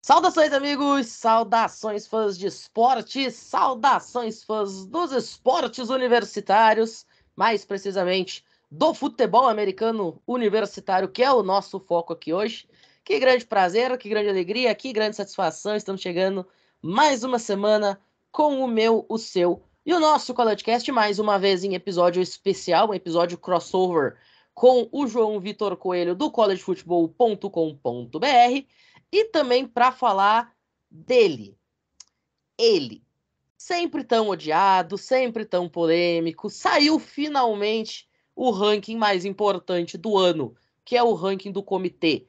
Saudações, amigos! Saudações, fãs de esporte! Saudações, fãs dos esportes universitários! Mais precisamente, do futebol americano universitário, que é o nosso foco aqui hoje. Que grande prazer, que grande alegria, que grande satisfação! Estamos chegando mais uma semana com o meu, o seu e o nosso CollegeCast, mais uma vez em episódio especial, um episódio crossover com o João Vitor Coelho, do collegefutebol.com.br. E também para falar dele. Ele, sempre tão odiado, sempre tão polêmico, saiu finalmente o ranking mais importante do ano, que é o ranking do comitê.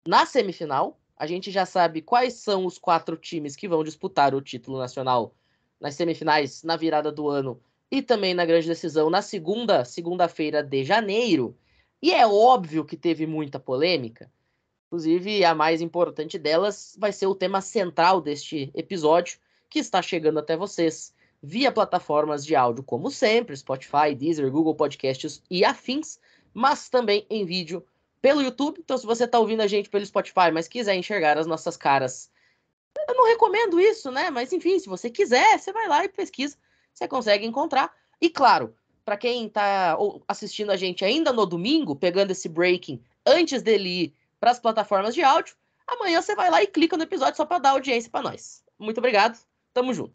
Na semifinal, a gente já sabe quais são os 4 times que vão disputar o título nacional nas semifinais, na virada do ano e também na grande decisão na segunda-feira de janeiro. E é óbvio que teve muita polêmica. Inclusive, a mais importante delas vai ser o tema central deste episódio, que está chegando até vocês via plataformas de áudio, como sempre, Spotify, Deezer, Google Podcasts e afins, mas também em vídeo pelo YouTube. Então, se você está ouvindo a gente pelo Spotify, mas quiser enxergar as nossas caras, eu não recomendo isso, né? Mas, enfim, se você quiser, você vai lá e pesquisa, você consegue encontrar. E, claro, para quem está assistindo a gente ainda no domingo, pegando esse breaking antes dele ir para as plataformas de áudio, amanhã você vai lá e clica no episódio só para dar audiência para nós. Muito obrigado, tamo junto.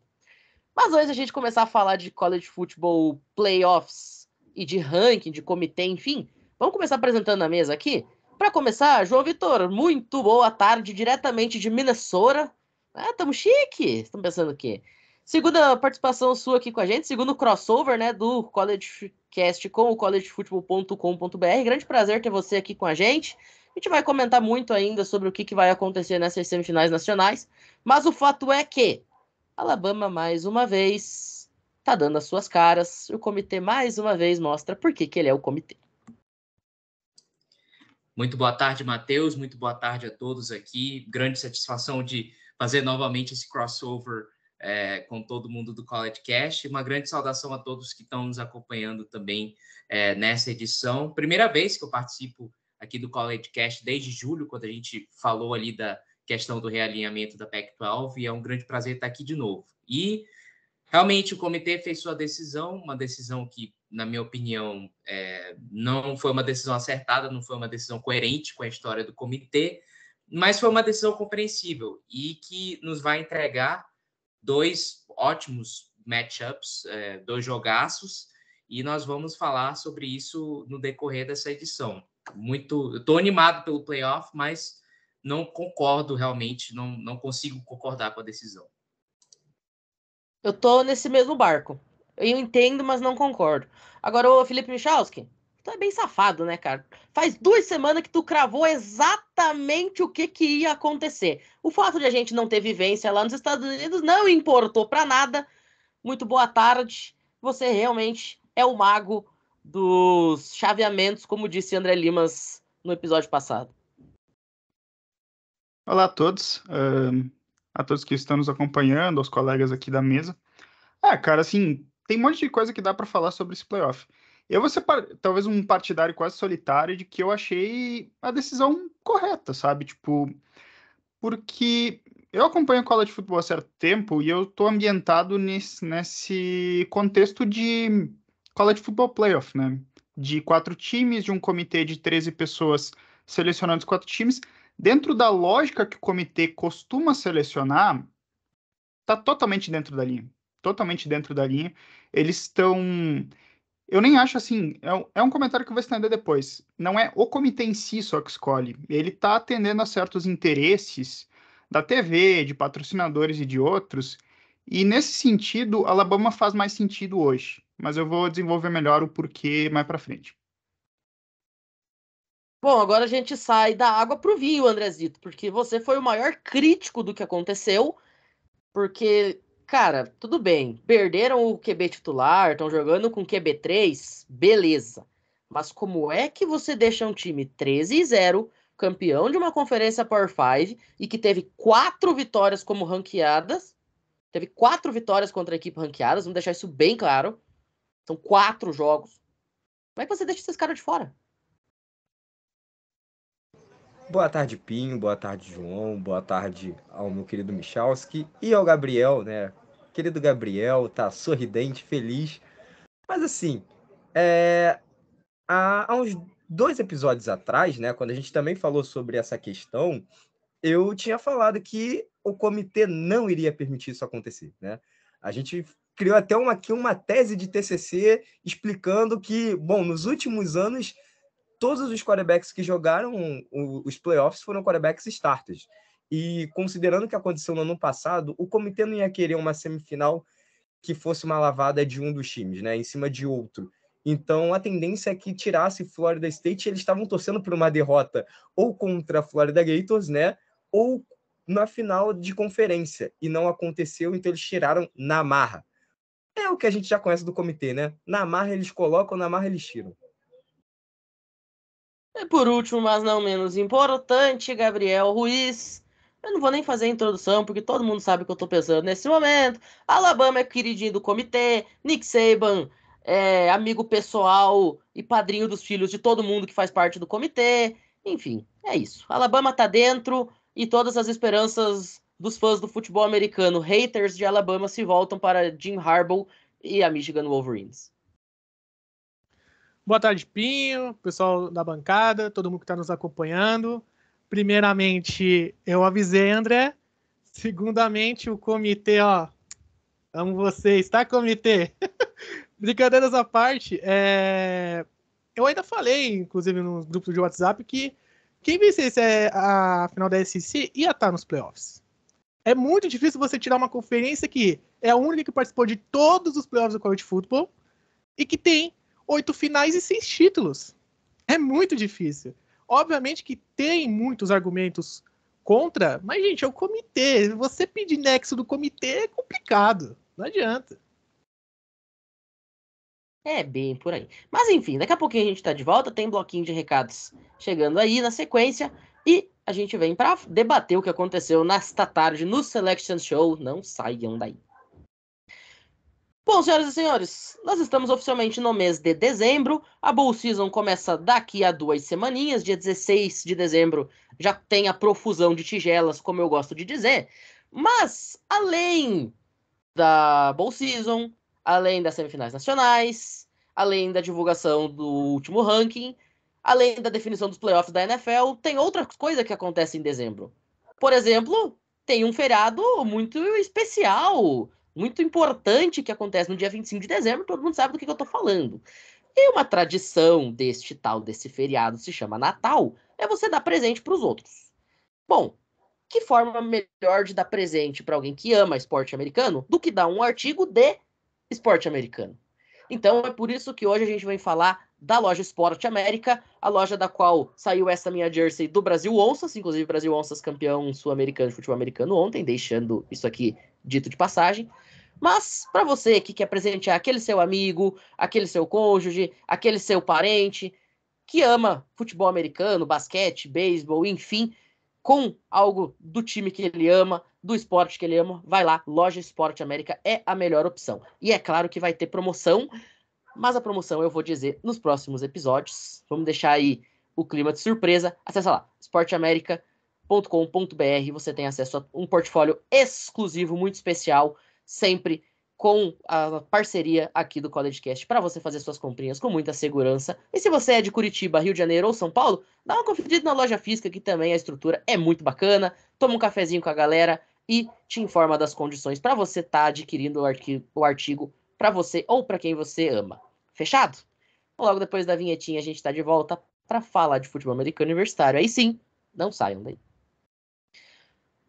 Mas antes da gente começar a falar de college football playoffs e de ranking, de comitê, enfim, vamos começar apresentando a mesa aqui? Para começar, João Vitor, muito boa tarde, diretamente de Minnesota. Ah, tamo chique. Estão pensando o quê? Segunda participação sua aqui com a gente, segundo crossover, né, do CollegeCast com o collegefutebol.com.br. Grande prazer ter você aqui com a gente. A gente vai comentar muito ainda sobre o que vai acontecer nessas semifinais nacionais, mas o fato é que Alabama, mais uma vez, tá dando as suas caras. O comitê, mais uma vez, mostra por que ele é o comitê. Muito boa tarde, Matheus. Muito boa tarde a todos aqui. Grande satisfação de fazer novamente esse crossover com todo mundo do CollegeCast. Uma grande saudação a todos que estão nos acompanhando também nessa edição. Primeira vez que eu participo aqui do CollegeCast desde julho, quando a gente falou ali da questão do realinhamento da Pac-12, e é um grande prazer estar aqui de novo. E realmente o comitê fez sua decisão, uma decisão que, na minha opinião, não foi uma decisão acertada, não foi uma decisão coerente com a história do comitê, mas foi uma decisão compreensível e que nos vai entregar 2 ótimos matchups, 2 jogaços, e nós vamos falar sobre isso no decorrer dessa edição. Eu estou animado pelo playoff, mas não concordo realmente, não consigo concordar com a decisão. Eu tô nesse mesmo barco. Eu entendo, mas não concordo. Agora, ô Felipe Michalski, tu é bem safado, né, cara? Faz 2 semanas que tu cravou exatamente o que ia acontecer. O fato de a gente não ter vivência lá nos Estados Unidos não importou pra nada. Muito boa tarde. Você realmente é o mago dos chaveamentos, como disse André Limas no episódio passado. Olá a todos que estão nos acompanhando, aos colegas aqui da mesa. Cara, assim, tem um monte de coisa que dá para falar sobre esse playoff. Eu vou ser talvez um partidário quase solitário de que eu achei a decisão correta, sabe? Tipo, porque eu acompanho o college football há certo tempo e eu tô ambientado nesse contexto de college football playoff, né? De 4 times, de um comitê de 13 pessoas selecionando os 4 times. Dentro da lógica que o comitê costuma selecionar, tá totalmente dentro da linha. Totalmente dentro da linha. Eles estão... Eu nem acho assim, é um comentário que eu vou estender depois. Não é o comitê em si só que escolhe. Ele está atendendo a certos interesses da TV, de patrocinadores e de outros. E nesse sentido, Alabama faz mais sentido hoje. Mas eu vou desenvolver melhor o porquê mais para frente. Bom, agora a gente sai da água pro vinho, Andrezito, porque você foi o maior crítico do que aconteceu, porque, cara, tudo bem, perderam o QB titular, estão jogando com QB3, beleza. Mas como é que você deixa um time 13-0, campeão de uma conferência Power 5, e que teve 4 vitórias como ranqueadas, teve 4 vitórias contra a equipe ranqueadas, vamos deixar isso bem claro, são 4 jogos. Como é que você deixa esses caras de fora? Boa tarde, Pinho. Boa tarde, João. Boa tarde ao meu querido Michalski e ao Gabriel, né? Querido Gabriel, tá sorridente, feliz. Mas assim, há uns 2 episódios atrás, né, quando a gente também falou sobre essa questão, eu tinha falado que o comitê não iria permitir isso acontecer, né? A gente criou até aqui uma tese de TCC explicando que, bom, nos últimos anos, todos os quarterbacks que jogaram os playoffs foram quarterbacks starters. E considerando o que aconteceu no ano passado, o comitê não ia querer uma semifinal que fosse uma lavada de um dos times, né, em cima de outro. Então, a tendência é que tirasse Florida State. Eles estavam torcendo por uma derrota ou contra a Florida Gators, né, ou na final de conferência. E não aconteceu, então eles tiraram na marra. É o que a gente já conhece do comitê, né? Na marra eles colocam, na marra eles tiram. E por último, mas não menos importante, Gabriel Ruiz. Eu não vou nem fazer a introdução, porque todo mundo sabe o que eu tô pensando nesse momento. Alabama é queridinho do comitê, Nick Saban é amigo pessoal e padrinho dos filhos de todo mundo que faz parte do comitê. Enfim, é isso. Alabama tá dentro e todas as esperanças dos fãs do futebol americano, haters de Alabama, se voltam para Jim Harbaugh e a Michigan Wolverines. Boa tarde, Pinho, pessoal da bancada, todo mundo que está nos acompanhando. Primeiramente, eu avisei, André. Segundamente, o comitê, ó, amo vocês, tá, comitê? Brincadeiras à parte, eu ainda falei, inclusive no grupo de WhatsApp, que quem vencesse a final da SEC ia estar nos playoffs. É muito difícil você tirar uma conferência que é a única que participou de todos os playoffs do college football e que tem 8 finais e 6 títulos. É muito difícil. Obviamente que tem muitos argumentos contra, mas, gente, é o comitê. Você pedir nexo do comitê é complicado. Não adianta. É bem por aí. Mas enfim, daqui a pouquinho a gente tá de volta, tem bloquinho de recados chegando aí na sequência e a gente vem para debater o que aconteceu nesta tarde no Selection Show. Não saiam daí. Bom, senhoras e senhores, nós estamos oficialmente no mês de dezembro. A Bowl Season começa daqui a 2 semaninhas. Dia 16 de dezembro já tem a profusão de tigelas, como eu gosto de dizer. Mas, além da Bowl Season, além das semifinais nacionais, além da divulgação do último ranking, além da definição dos playoffs da NFL, tem outra coisa que acontece em dezembro. Por exemplo, tem um feriado muito especial, muito importante que acontece no dia 25 de dezembro, todo mundo sabe do que eu tô falando. E uma tradição desse feriado se chama Natal, é você dar presente para os outros. Bom, que forma melhor de dar presente para alguém que ama esporte americano do que dar um artigo de esporte americano? Então é por isso que hoje a gente vai falar da loja Esporte América, a loja da qual saiu essa minha jersey do Brasil Onças, inclusive Brasil Onças campeão sul-americano de futebol americano ontem, deixando isso aqui dito de passagem. Mas para você que quer presentear aquele seu amigo, aquele seu cônjuge, aquele seu parente que ama futebol americano, basquete, beisebol, enfim, com algo do time que ele ama, do esporte que ele ama, vai lá, Loja Esporte América é a melhor opção. E é claro que vai ter promoção, mas a promoção eu vou dizer nos próximos episódios. Vamos deixar aí o clima de surpresa. Acesse lá, esporteamerica.com.br, você tem acesso a um portfólio exclusivo, muito especial, sempre com a parceria aqui do CollegeCast para você fazer suas comprinhas com muita segurança. E se você é de Curitiba, Rio de Janeiro ou São Paulo, dá uma conferida na loja física, que também a estrutura é muito bacana. Toma um cafezinho com a galera e te informa das condições para você estar adquirindo o artigo para você ou para quem você ama. Fechado? Logo depois da vinhetinha a gente está de volta para falar de futebol americano universitário. Aí sim, não saiam daí.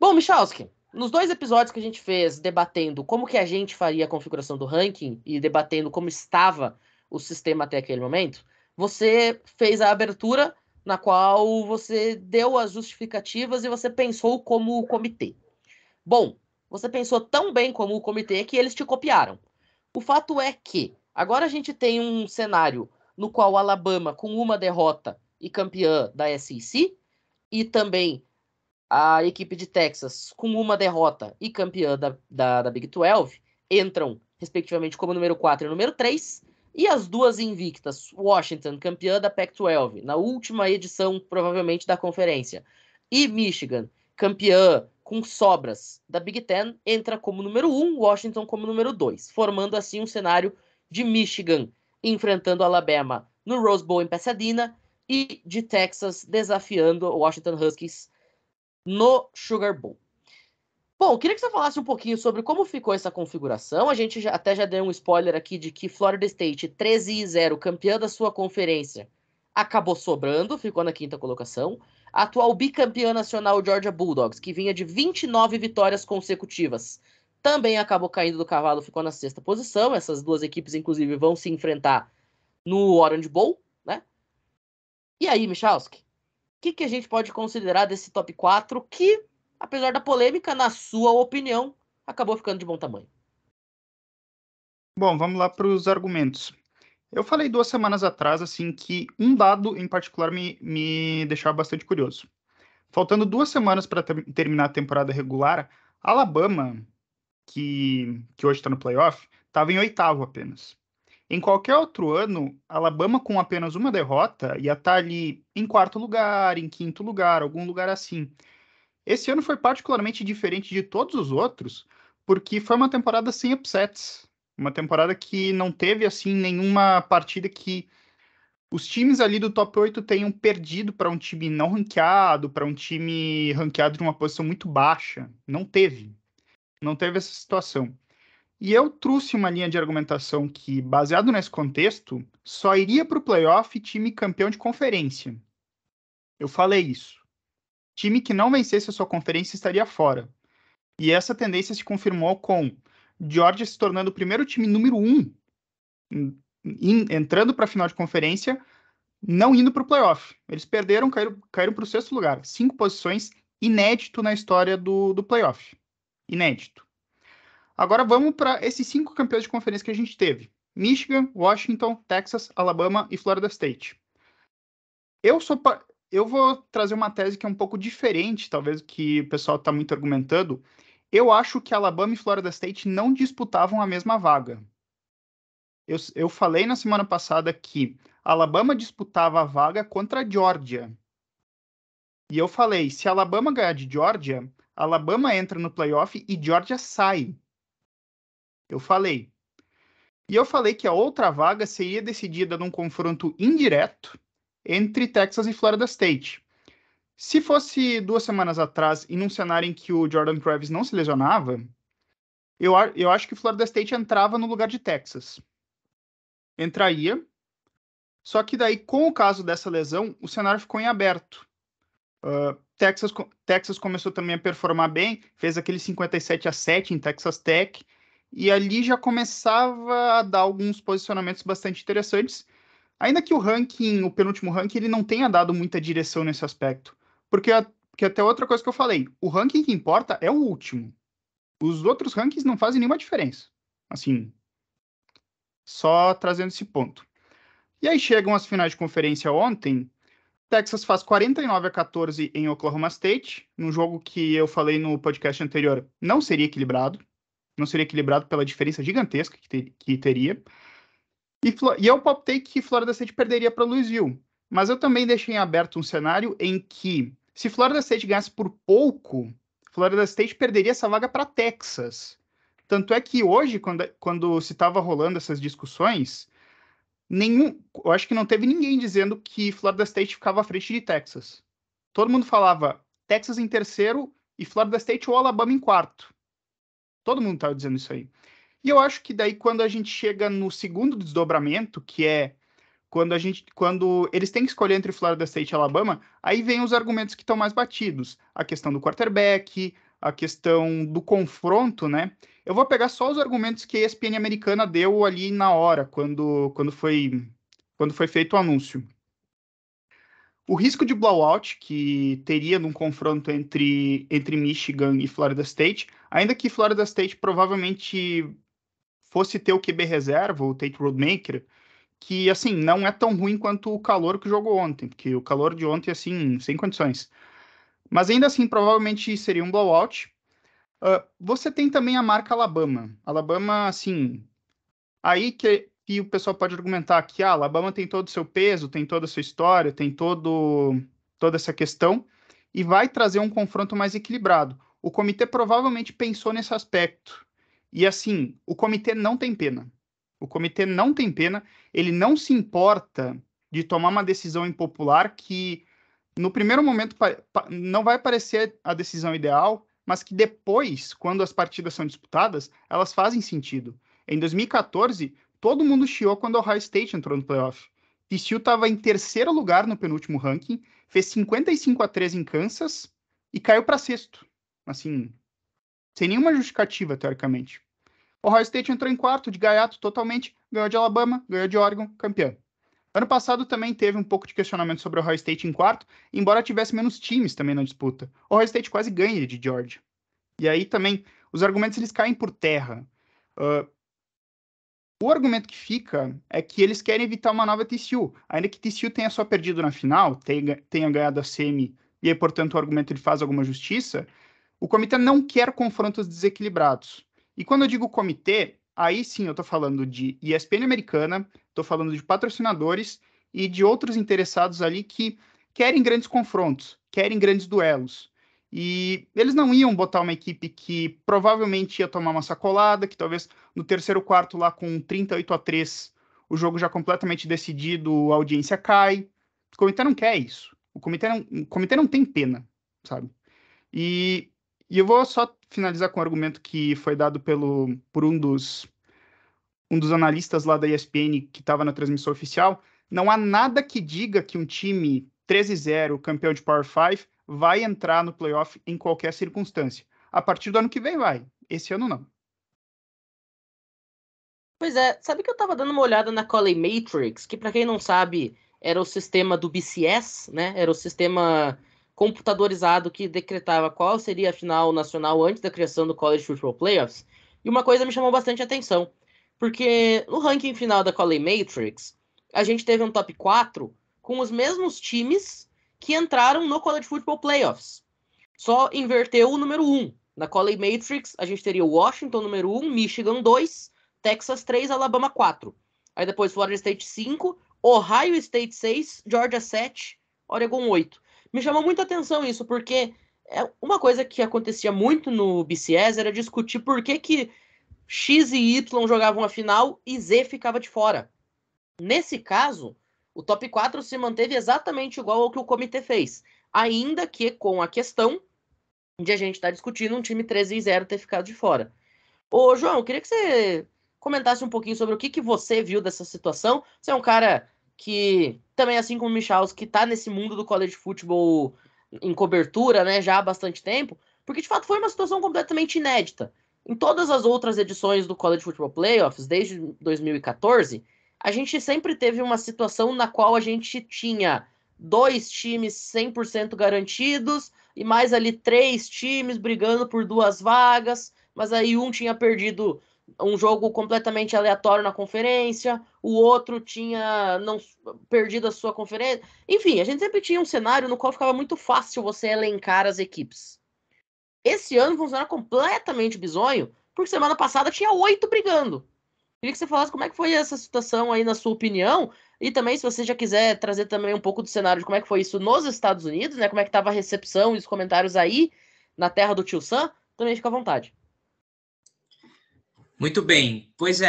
Bom, Michalski, nos 2 episódios que a gente fez debatendo como que a gente faria a configuração do ranking e debatendo como estava o sistema até aquele momento, você fez a abertura na qual você deu as justificativas e você pensou como o comitê. Bom, você pensou tão bem como o comitê que eles te copiaram. O fato é que agora a gente tem um cenário no qual Alabama, com uma derrota e campeã da SEC, e também a equipe de Texas, com uma derrota e campeã da Big 12, entram, respectivamente, como número 4 e número 3. E as duas invictas, Washington, campeã da Pac-12, na última edição, provavelmente, da conferência, e Michigan, campeã com sobras da Big Ten, entra como número 1, Washington como número 2, formando assim um cenário de Michigan enfrentando Alabama no Rose Bowl em Pasadena e de Texas desafiando o Washington Huskies no Sugar Bowl. Bom, queria que você falasse um pouquinho sobre como ficou essa configuração. A gente até já deu um spoiler aqui de que Florida State, 13-0, campeã da sua conferência, acabou sobrando, ficou na 5ª colocação. A atual bicampeã nacional Georgia Bulldogs, que vinha de 29 vitórias consecutivas, também acabou caindo do cavalo, ficou na 6ª posição. Essas duas equipes, inclusive, vão se enfrentar no Orange Bowl, né? E aí, Michalski, o que a gente pode considerar desse top 4 que, apesar da polêmica, na sua opinião, acabou ficando de bom tamanho? Bom, vamos lá para os argumentos. Eu falei 2 semanas atrás, assim, que um dado em particular me deixava bastante curioso. Faltando 2 semanas para terminar a temporada regular, Alabama, que hoje está no playoff, estava em 8º apenas. Em qualquer outro ano, Alabama com apenas uma derrota ia estar ali em 4º lugar, em 5º lugar, algum lugar assim. Esse ano foi particularmente diferente de todos os outros, porque foi uma temporada sem upsets. Uma temporada que não teve, assim, nenhuma partida que os times ali do top 8 tenham perdido para um time não ranqueado, para um time ranqueado de uma posição muito baixa. Não teve. Não teve essa situação. E eu trouxe uma linha de argumentação que, baseado nesse contexto, só iria para o playoff time campeão de conferência. Eu falei isso. Time que não vencesse a sua conferência estaria fora. E essa tendência se confirmou com Georgia se tornando o primeiro time número 1, entrando para a final de conferência, não indo para o playoff. Eles perderam, caíram para o 6º lugar. 5 posições, inédito na história do playoff. Inédito. Agora vamos para esses 5 campeões de conferência que a gente teve. Michigan, Washington, Texas, Alabama e Florida State. Eu vou trazer uma tese que é um pouco diferente, talvez, que o pessoal está muito argumentando. Eu acho que Alabama e Florida State não disputavam a mesma vaga. Eu falei na semana passada que Alabama disputava a vaga contra a Georgia. E eu falei, se Alabama ganhar de Georgia, Alabama entra no playoff e Georgia sai. Eu falei. E eu falei que a outra vaga seria decidida num confronto indireto entre Texas e Florida State. Se fosse 2 semanas atrás e num cenário em que o Jordan Travis não se lesionava, eu acho que Florida State entrava no lugar de Texas. Entraria, só que daí, com o caso dessa lesão, o cenário ficou em aberto. Texas começou também a performar bem, fez aquele 57-7 em Texas Tech, e ali já começava a dar alguns posicionamentos bastante interessantes, ainda que o penúltimo ranking, ele não tenha dado muita direção nesse aspecto. Porque até outra coisa que eu falei, o ranking que importa é o último. Os outros rankings não fazem nenhuma diferença. Assim, só trazendo esse ponto. E aí chegam as finais de conferência ontem. Texas faz 49-14 em Oklahoma State, num jogo que eu falei no podcast anterior, não seria equilibrado. Não seria equilibrado pela diferença gigantesca que teria. E eu palpitei que Florida State perderia para Louisville. Mas eu também deixei em aberto um cenário em que, se Florida State ganhasse por pouco, Florida State perderia essa vaga para Texas. Tanto é que hoje, quando se estava rolando essas discussões, eu acho que não teve ninguém dizendo que Florida State ficava à frente de Texas. Todo mundo falava Texas em terceiro e Florida State ou Alabama em quarto. Todo mundo estava dizendo isso aí. E eu acho que daí, quando a gente chega no segundo desdobramento, que é quando eles têm que escolher entre Florida State e Alabama, aí vem os argumentos que estão mais batidos. A questão do quarterback, a questão do confronto, né? Eu vou pegar só os argumentos que a ESPN americana deu ali na hora, quando foi feito o anúncio. O risco de blowout que teria num confronto entre Michigan e Florida State, ainda que Florida State provavelmente fosse ter o QB reserva, o Tate Rodemaker, que, assim, não é tão ruim quanto o calor que jogou ontem, porque o calor de ontem, assim, sem condições. Mas ainda assim, provavelmente seria um blowout. Você tem também a marca Alabama. Alabama, assim, aí que que o pessoal pode argumentar que Alabama tem todo o seu peso, tem toda a sua história, tem toda essa questão, e vai trazer um confronto mais equilibrado. O comitê provavelmente pensou nesse aspecto. E assim, o comitê não tem pena. O comitê não tem pena, ele não se importa de tomar uma decisão impopular que, no primeiro momento, não vai parecer a decisão ideal, mas que depois, quando as partidas são disputadas, elas fazem sentido. Em 2014, todo mundo chiou quando o Ohio State entrou no playoff. TCU estava em terceiro lugar no penúltimo ranking, fez 55-13 em Kansas e caiu para sexto. Assim, sem nenhuma justificativa, teoricamente. O Ohio State entrou em quarto, de gaiato totalmente, ganhou de Alabama, ganhou de Oregon, campeão. Ano passado também teve um pouco de questionamento sobre o Ohio State em quarto, embora tivesse menos times também na disputa. O Ohio State quase ganha de Georgia. E aí também, os argumentos eles caem por terra. O argumento que fica é que eles querem evitar uma nova TCU. Ainda que TCU tenha só perdido na final, tenha ganhado a semi, e aí, portanto, o argumento ele faz alguma justiça, o comitê não quer confrontos desequilibrados. E quando eu digo comitê, aí sim eu estou falando de ESPN americana, estou falando de patrocinadores e de outros interessados ali que querem grandes confrontos, querem grandes duelos. E eles não iam botar uma equipe que provavelmente ia tomar uma sacolada, que talvez no terceiro quarto lá com 38-3 o jogo já completamente decidido, a audiência cai. O comitê não quer isso. O comitê não tem pena, sabe? E eu vou só finalizar com um argumento que foi dado por um dos analistas lá da ESPN que estava na transmissão oficial. Não há nada que diga que um time 13-0, campeão de Power 5, vai entrar no playoff em qualquer circunstância. A partir do ano que vem vai. Esse ano não. Pois é, sabe que eu tava dando uma olhada na Colley Matrix, que para quem não sabe, era o sistema do BCS, né? Era o sistema computadorizado que decretava qual seria a final nacional antes da criação do College Football Playoffs. E uma coisa me chamou bastante atenção, porque no ranking final da Colley Matrix, a gente teve um top 4 com os mesmos times que entraram no College Football Playoffs. Só inverteu o número 1. Na Colley Matrix, a gente teria o Washington número 1, Michigan 2, Texas 3, Alabama 4. Aí depois Florida State 5, Ohio State 6, Georgia 7, Oregon 8. Me chamou muita atenção isso, porque uma coisa que acontecia muito no BCS era discutir por que X e Y jogavam a final e Z ficava de fora. Nesse caso, o top 4 se manteve exatamente igual ao que o comitê fez, ainda que com a questão de a gente estar discutindo um time 13-0 ter ficado de fora. Ô, João, eu queria que você comentasse um pouquinho sobre o que você viu dessa situação. Você é um cara que, também assim como o Michaus, que tá nesse mundo do college football em cobertura, né, já há bastante tempo, porque de fato foi uma situação completamente inédita. Em todas as outras edições do College Football Playoffs, desde 2014, a gente sempre teve uma situação na qual a gente tinha 2 times 100% garantidos e mais ali 3 times brigando por 2 vagas, mas aí um tinha perdido um jogo completamente aleatório na conferência, o outro tinha não perdido a sua conferência. Enfim, a gente sempre tinha um cenário no qual ficava muito fácil você elencar as equipes. Esse ano funciona completamente bizonho, porque semana passada tinha 8 brigando. Queria que você falasse como é que foi essa situação aí, na sua opinião, e também, se você já quiser trazer também um pouco do cenário de como é que foi isso nos Estados Unidos, né? Como é que estava a recepção e os comentários aí, na terra do Tio Sam, também fica à vontade. Muito bem. Pois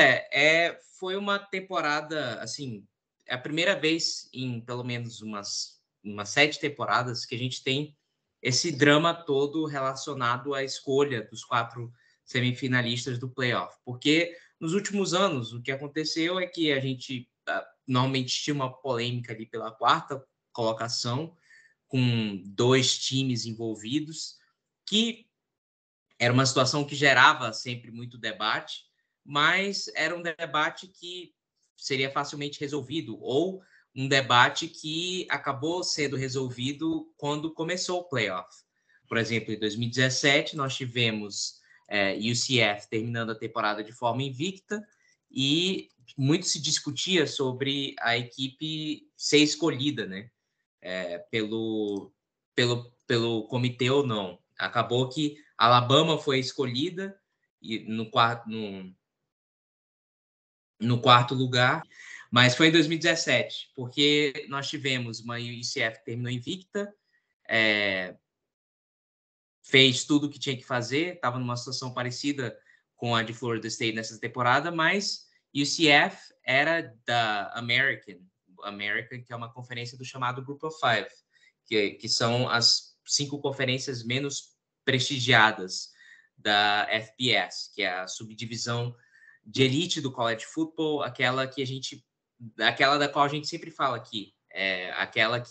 foi uma temporada, assim, é a primeira vez em pelo menos umas 7 temporadas que a gente tem esse drama todo relacionado à escolha dos 4 semifinalistas do playoff. Porque nos últimos anos, o que aconteceu é que a gente normalmente tinha uma polêmica ali pela 4ª colocação, com 2 times envolvidos, que era uma situação que gerava sempre muito debate, mas era um debate que seria facilmente resolvido, ou um debate que acabou sendo resolvido quando começou o playoff. Por exemplo, em 2017, nós tivemos UCF terminando a temporada de forma invicta, e muito se discutia sobre a equipe ser escolhida, né? Pelo comitê ou não. Acabou que Alabama foi escolhida e no no quarto lugar, mas foi em 2017, porque nós tivemos uma UCF que terminou invicta, fez tudo o que tinha que fazer, estava numa situação parecida com a de Florida State nessa temporada, mas UCF era da American, que é uma conferência do chamado Group of Five, que são as 5 conferências menos prestigiadas da FBS, que é a subdivisão de elite do college football, aquela da qual a gente sempre fala aqui, aquela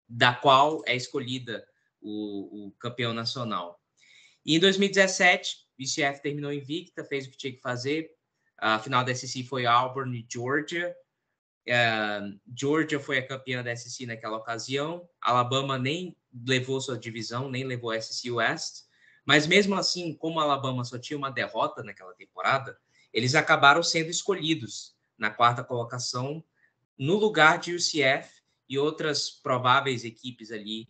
da qual é escolhida o campeão nacional. E em 2017, o UCF terminou invicta, fez o que tinha que fazer. A final da SEC foi Auburn e Georgia. Georgia foi a campeã da SEC naquela ocasião. Alabama nem levou sua divisão, nem levou a SEC West. Mas mesmo assim, como a Alabama só tinha uma derrota naquela temporada, eles acabaram sendo escolhidos na 4ª colocação, no lugar de UCF e outras prováveis equipes ali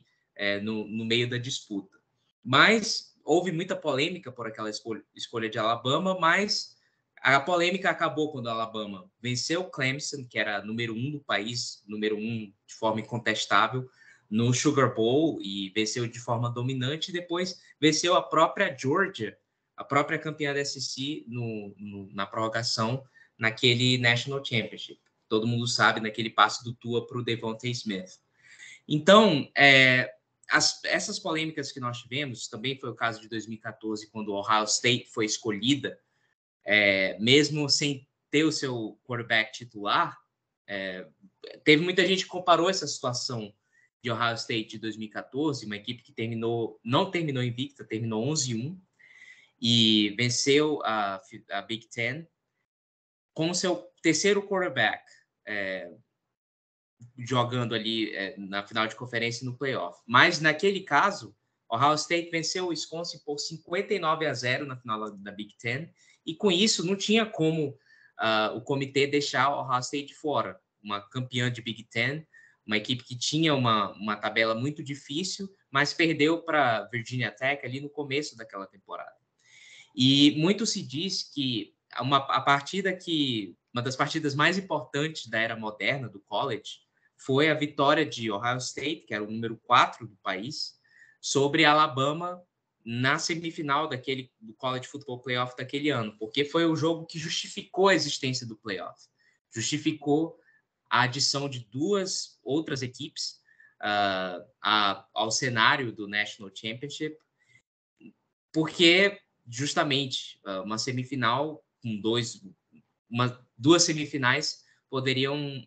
no meio da disputa. Mas houve muita polêmica por aquela escolha de Alabama, mas a polêmica acabou quando a Alabama venceu Clemson, que era número 1 do país, número 1 de forma incontestável, no Sugar Bowl, e venceu de forma dominante, e depois venceu a própria Georgia, a própria campeã da SEC na prorrogação, naquele National Championship. Todo mundo sabe, naquele passe do Tua para o Devontae Smith. Então, essas polêmicas que nós tivemos, também foi o caso de 2014, quando o Ohio State foi escolhida, mesmo sem ter o seu quarterback titular, teve muita gente que comparou essa situação de Ohio State de 2014, uma equipe que não terminou invicta, terminou 11-1, e venceu a Big Ten, com o seu terceiro quarterback, jogando ali na final de conferência e no playoff. Mas, naquele caso, o Ohio State venceu o Wisconsin por 59-0 na final da Big Ten, e com isso não tinha como o comitê deixar o Ohio State fora. Uma campeã de Big Ten, uma equipe que tinha uma tabela muito difícil, mas perdeu para Virginia Tech ali no começo daquela temporada. E muito se diz que uma das partidas mais importantes da era moderna do college foi a vitória de Ohio State, que era o número 4 do país, sobre Alabama na semifinal do College Football Playoff daquele ano, porque foi o jogo que justificou a existência do playoff, justificou a adição de 2 outras equipes ao cenário do National Championship, porque justamente uma semifinal com 2 semifinais poderiam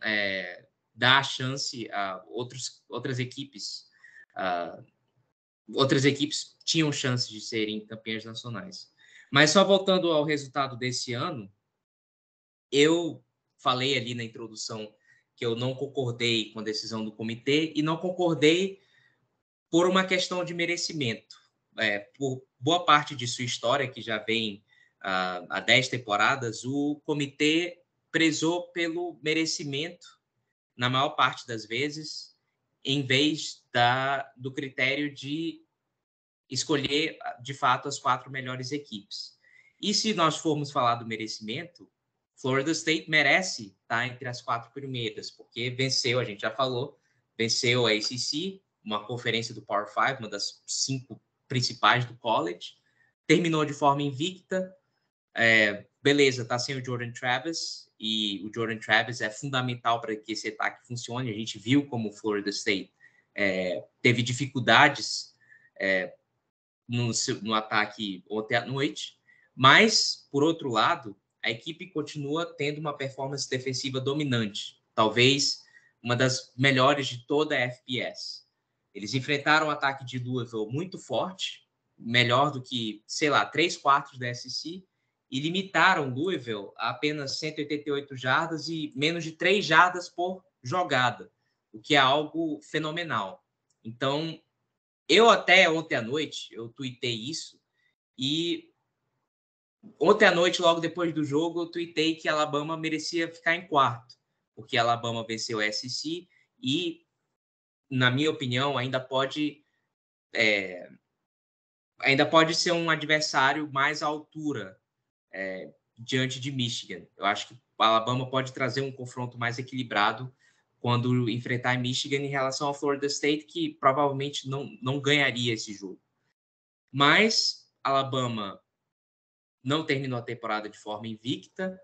dar a chance a outras equipes. Outras equipes tinham chances de serem campeãs nacionais. Mas só voltando ao resultado desse ano, eu falei ali na introdução que eu não concordei com a decisão do comitê, e não concordei por uma questão de merecimento. Por boa parte de sua história, que já vem há 10 temporadas, o comitê prezou pelo merecimento, na maior parte das vezes, em vez do critério de escolher, de fato, as 4 melhores equipes. E se nós formos falar do merecimento, Florida State merece estar entre as 4 primeiras, porque venceu, a gente já falou, venceu a ACC, uma conferência do Power 5, uma das 5 principais do college, terminou de forma invicta, beleza, está sem o Jordan Travis, e o Jordan Travis é fundamental para que esse ataque funcione. A gente viu como o Florida State teve dificuldades no ataque ontem à noite, mas, por outro lado, a equipe continua tendo uma performance defensiva dominante, talvez uma das melhores de toda a FBS. Eles enfrentaram um ataque de Louisville muito forte, melhor do que, 3/4 da SEC, e limitaram Louisville a apenas 188 jardas e menos de 3 jardas por jogada, o que é algo fenomenal. Então, eu até ontem à noite, eu tuitei isso, e ontem à noite, logo depois do jogo, eu tuitei que Alabama merecia ficar em 4º, porque Alabama venceu a SEC e, na minha opinião, ainda pode ser um adversário mais à altura diante de Michigan. Eu acho que o Alabama pode trazer um confronto mais equilibrado quando enfrentar Michigan em relação ao Florida State, que provavelmente não ganharia esse jogo. Mas Alabama não terminou a temporada de forma invicta,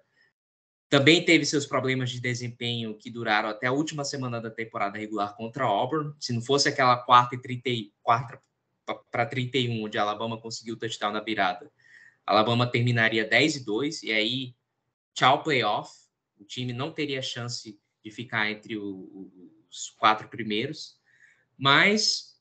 também teve seus problemas de desempenho que duraram até a última semana da temporada regular contra Auburn. Se não fosse aquela 4 para 31, onde a Alabama conseguiu o touchdown na virada, a Alabama terminaria 10-2, e aí, tchau playoff. O time não teria chance de ficar entre os 4 primeiros, mas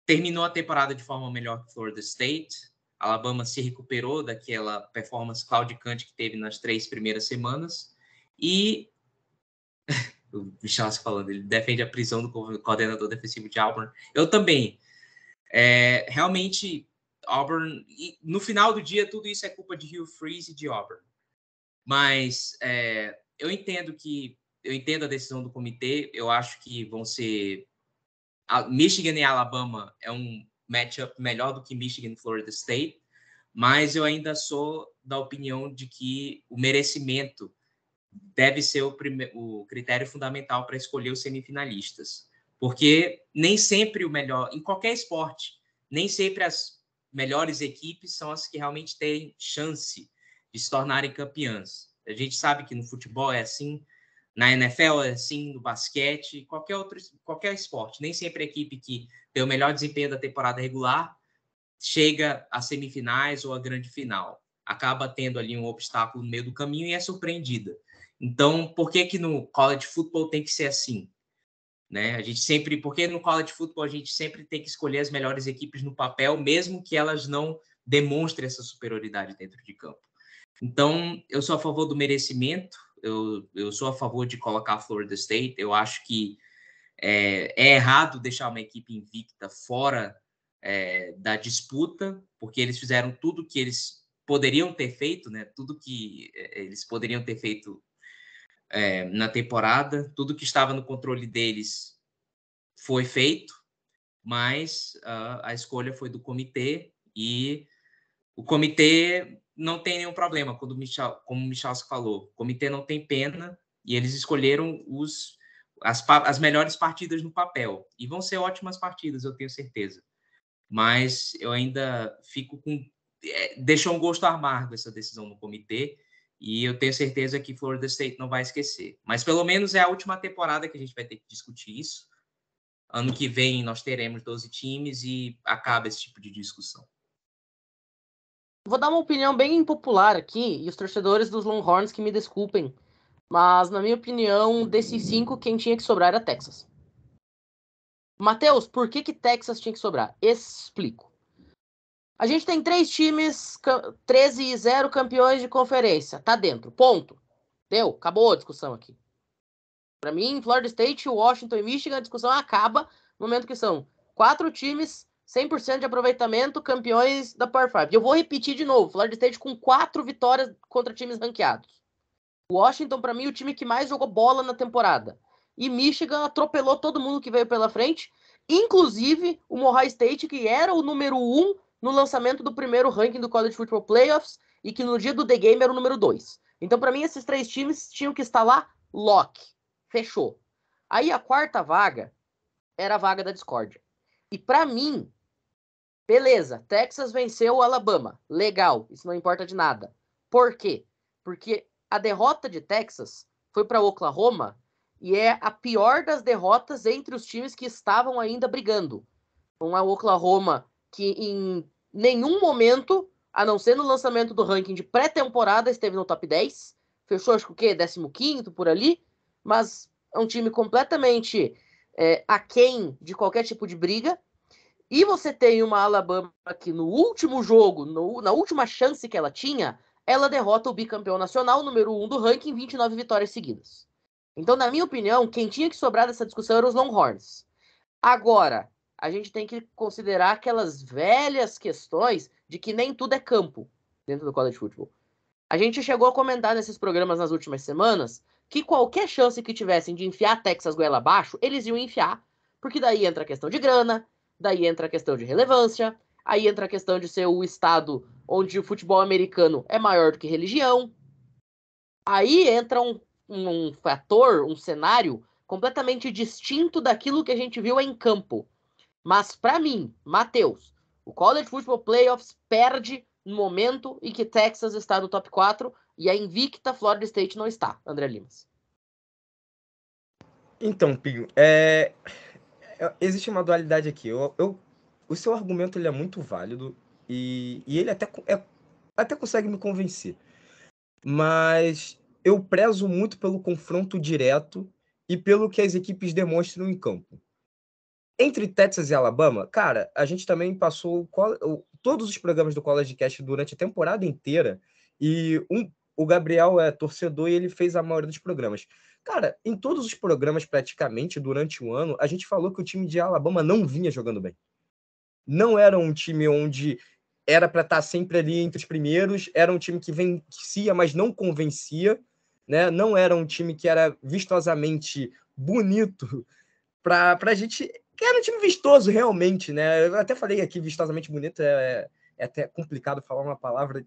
terminou a temporada de forma melhor que Florida State. Alabama se recuperou daquela performance claudicante que teve nas 3 primeiras semanas. E o Michel falando, ele defende a prisão do coordenador defensivo de Auburn. Eu também. Realmente, Auburn... no final do dia, tudo isso é culpa de Hugh Freeze e de Auburn. Mas eu entendo a decisão do comitê. Eu acho que vão ser... Michigan e Alabama é um matchup melhor do que Michigan e Florida State, mas eu ainda sou da opinião de que o merecimento deve ser o critério fundamental para escolher os semifinalistas, porque nem sempre o melhor, em qualquer esporte, nem sempre as melhores equipes são as que realmente têm chance de se tornarem campeãs. A gente sabe que no futebol é assim, na NFL é assim, no basquete, qualquer esporte. Nem sempre a equipe que tem o melhor desempenho da temporada regular chega às semifinais ou à grande final. Acaba tendo ali um obstáculo no meio do caminho e é surpreendida. Então, por que no college football tem que ser assim? Né? Porque no college football a gente sempre tem que escolher as melhores equipes no papel, mesmo que elas não demonstrem essa superioridade dentro de campo. Então, eu sou a favor do merecimento, eu sou a favor de colocar a Florida State. Eu acho que é errado deixar uma equipe invicta fora da disputa, porque eles fizeram tudo que eles poderiam ter feito, né? Tudo que eles poderiam ter feito na temporada, tudo que estava no controle deles foi feito, mas a escolha foi do comitê, e o comitê não tem nenhum problema, como o Michel falou, o comitê não tem pena, e eles escolheram as melhores partidas no papel, e vão ser ótimas partidas, eu tenho certeza. Mas eu ainda fico com... deixou um gosto amargo essa decisão no comitê, e eu tenho certeza que Florida State não vai esquecer. Mas pelo menos é a última temporada que a gente vai ter que discutir isso. Ano que vem nós teremos 12 times e acaba esse tipo de discussão. Vou dar uma opinião bem impopular aqui, e os torcedores dos Longhorns que me desculpem, mas na minha opinião, desses 5, quem tinha que sobrar era Texas. Matheus, por que Texas tinha que sobrar? Explico. A gente tem 3 times, 13-0 campeões de conferência. Tá dentro, ponto. Deu, acabou a discussão aqui. Para mim, Florida State, Washington e Michigan, a discussão acaba no momento que são 4 times, 100% de aproveitamento, campeões da Power 5. E eu vou repetir de novo, Florida State com 4 vitórias contra times ranqueados. Washington, para mim, o time que mais jogou bola na temporada. E Michigan atropelou todo mundo que veio pela frente, inclusive o Ohio State, que era o número 1 no lançamento do primeiro ranking do College Football Playoffs, e que no dia do The Game era o número 2. Então, para mim, esses 3 times tinham que estar lá, lock. Fechou. Aí a 4ª vaga era a vaga da discórdia. E para mim, beleza, Texas venceu o Alabama. Legal, isso não importa de nada. Por quê? Porque a derrota de Texas foi para Oklahoma e é a pior das derrotas entre os times que estavam ainda brigando. Uma Oklahoma que em nenhum momento, a não ser no lançamento do ranking de pré-temporada, esteve no top 10. Fechou, acho que o quê? 15º por ali. Mas é um time completamente aquém de qualquer tipo de briga. E você tem uma Alabama que no último jogo, na última chance que ela tinha, ela derrota o bicampeão nacional, número 1 do ranking, 29 vitórias seguidas. Então, na minha opinião, quem tinha que sobrar dessa discussão eram os Longhorns. Agora, a gente tem que considerar aquelas velhas questões de que nem tudo é campo dentro do college football. A gente chegou a comentar nesses programas nas últimas semanas que qualquer chance que tivessem de enfiar Texas goela abaixo, eles iam enfiar, porque daí entra a questão de grana, daí entra a questão de relevância, Aí entra a questão de ser o estado onde o futebol americano é maior do que religião. Aí entra um fator, um cenário completamente distinto daquilo que a gente viu em campo. Mas para mim, Matheus, o College Football Playoffs perde no momento em que Texas está no top 4 e a invicta Florida State não está, André Limas. Então, Pinho, existe uma dualidade aqui. O seu argumento ele é muito válido e ele até consegue me convencer. Mas eu prezo muito pelo confronto direto e pelo que as equipes demonstram em campo. Entre Texas e Alabama, cara, a gente também passou todos os programas do College Cast durante a temporada inteira e o Gabriel é torcedor e ele fez a maioria dos programas. Cara, em todos os programas, praticamente, durante o ano, a gente falou que o time de Alabama não vinha jogando bem. Não era um time onde era para estar sempre ali entre os primeiros, era um time que vencia, mas não convencia, né? Não era um time que era vistosamente bonito para a gente, que era um time vistoso realmente, né? Eu até falei aqui vistosamente bonito, é até complicado falar uma palavra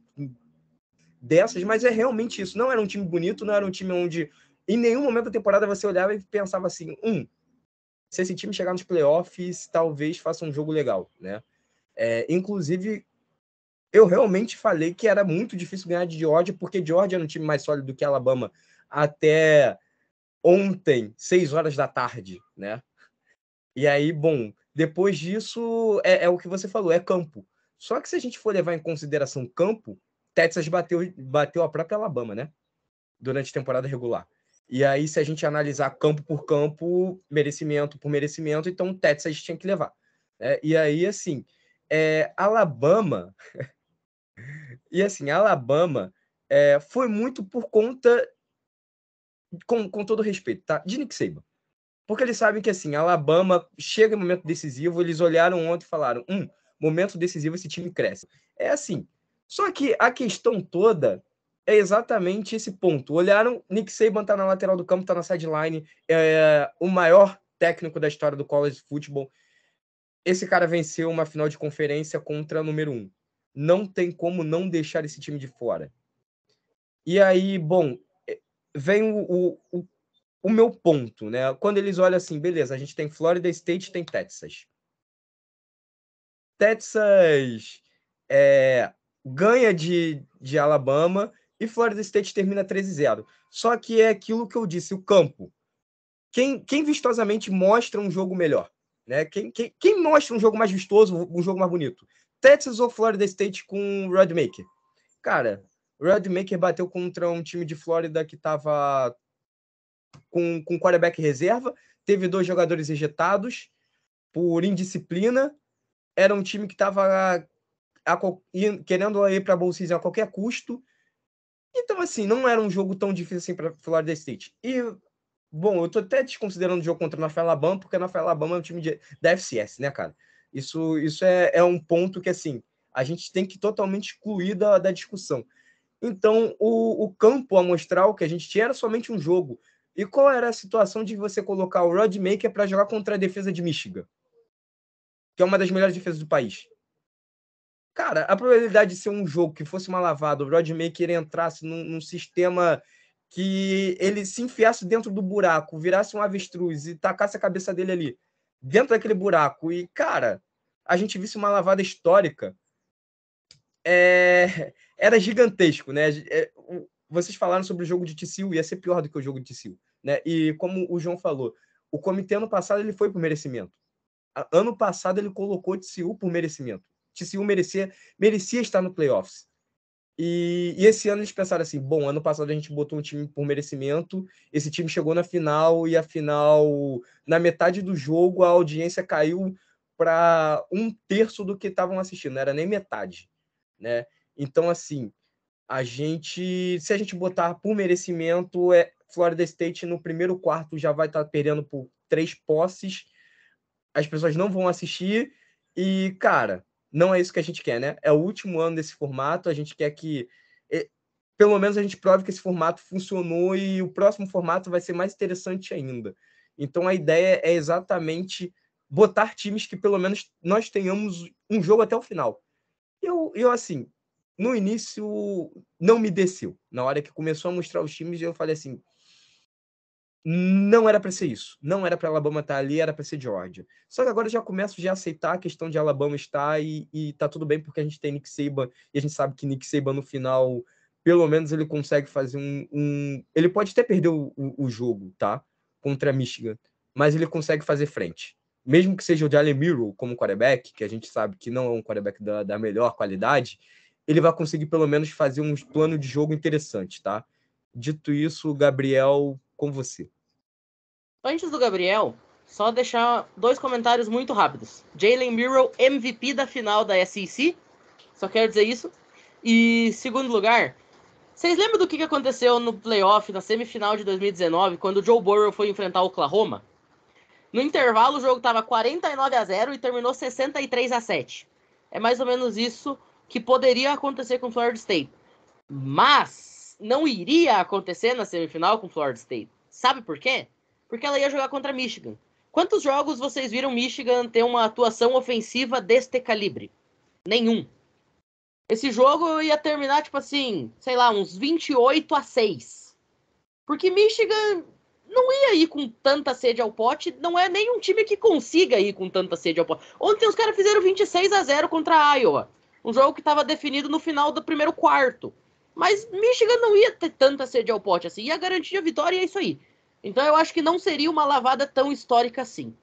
dessas, mas é realmente isso. Não era um time bonito, não era um time onde em nenhum momento da temporada você olhava e pensava assim, se esse time chegar nos playoffs, talvez faça um jogo legal, né? Inclusive, eu realmente falei que era muito difícil ganhar de Georgia, porque Georgia era um time mais sólido do que Alabama até ontem, 6 horas da tarde, né? E aí, bom, depois disso, é o que você falou, é campo. Só que se a gente for levar em consideração campo, Texas bateu a própria Alabama, né? Durante a temporada regular. E aí, se a gente analisar campo por campo, merecimento por merecimento, então Texas tinha que levar. E aí, assim, Alabama... E assim, Alabama foi muito por conta, com todo respeito, tá? De Nick Saban. Porque eles sabem que assim, Alabama chega em momento decisivo, eles olharam ontem e falaram, momento decisivo, esse time cresce. É assim. Só que a questão toda é exatamente esse ponto. Olharam, Nick Saban tá na lateral do campo, tá na sideline, o maior técnico da história do college football. Esse cara venceu uma final de conferência contra o número 1. Não tem como não deixar esse time de fora. E aí, bom, vem o meu ponto, né? Quando eles olham assim, beleza, a gente tem Florida State, tem Texas. Texas ganha de Alabama e Florida State termina 13-0. Só que é aquilo que eu disse, o campo. Quem vistosamente mostra um jogo melhor? Né? Quem mostra um jogo mais vistoso, um jogo mais bonito? Texas ou Florida State com Rodemaker? Cara, o Rodemaker bateu contra um time de Flórida que estava com quarterback reserva, teve 2 jogadores ejetados por indisciplina, era um time que estava querendo ir para a Bowl Season a qualquer custo. Então, assim, não era um jogo tão difícil assim para Florida State. E, bom, eu tô até desconsiderando o jogo contra o North Alabama, porque o North Alabama é um time da FCS, né, cara? Isso é um ponto que, assim, a gente tem que totalmente excluir da discussão. Então, o campo amostral que a gente tinha era somente um jogo. E qual era a situação de você colocar o Rodemaker para jogar contra a defesa de Michigan, que é uma das melhores defesas do país? Cara, a probabilidade de ser um jogo que fosse uma lavada, o Rodemaker entrasse num sistema que ele se enfiasse dentro do buraco, virasse um avestruz e tacasse a cabeça dele ali, dentro daquele buraco, e, cara, a gente visse uma lavada histórica, era gigantesco, né? Vocês falaram sobre o jogo de TCU, ia ser pior do que o jogo de TCU, né? E como o João falou, o comitê ano passado ele foi por merecimento. Ano passado ele colocou TCU por merecimento. TCU merecia estar no playoffs. E esse ano eles pensaram assim, bom, ano passado a gente botou um time por merecimento, esse time chegou na final, e a final, na metade do jogo, a audiência caiu para 1/3 do que estavam assistindo, não era nem metade, né? Então, assim, se a gente botar por merecimento, Florida State no primeiro quarto já vai estar perdendo por 3 posses, as pessoas não vão assistir e, cara, não é isso que a gente quer, né? É o último ano desse formato, a gente quer que, pelo menos, a gente prove que esse formato funcionou e o próximo formato vai ser mais interessante ainda. Então, a ideia é exatamente botar times que pelo menos nós tenhamos um jogo até o final. Eu assim, no início não me desceu. Na hora que começou a mostrar os times, eu falei assim, não era para ser isso. Não era para Alabama estar ali, era para ser Georgia. Só que agora eu já começo a aceitar a questão de Alabama estar e tá tudo bem porque a gente tem Nick Saban e a gente sabe que Nick Saban no final, pelo menos ele consegue fazer ele pode até perder o jogo, tá? Contra Michigan, mas ele consegue fazer frente. Mesmo que seja o Jalen Milroe como quarterback, que a gente sabe que não é um quarterback da melhor qualidade, ele vai conseguir pelo menos fazer um plano de jogo interessante, tá? Dito isso, Gabriel, com você. Antes do Gabriel, só deixar 2 comentários muito rápidos. Jalen Milroe, MVP da final da SEC. Só quero dizer isso. E, segundo lugar, vocês lembram do que aconteceu no playoff, na semifinal de 2019, quando o Joe Burrow foi enfrentar o Oklahoma? No intervalo, o jogo estava 49-0 e terminou 63-7. É mais ou menos isso que poderia acontecer com o Florida State. Mas não iria acontecer na semifinal com o Florida State. Sabe por quê? Porque ela ia jogar contra Michigan. Quantos jogos vocês viram Michigan ter uma atuação ofensiva deste calibre? Nenhum. Esse jogo ia terminar, tipo assim, sei lá, uns 28-6. Porque Michigan não ia ir com tanta sede ao pote, não é nenhum time que consiga ir com tanta sede ao pote. Ontem os caras fizeram 26-0 contra a Iowa. Um jogo que estava definido no final do primeiro quarto. Mas Michigan não ia ter tanta sede ao pote assim, ia garantir a vitória e é isso aí. Então eu acho que não seria uma lavada tão histórica assim.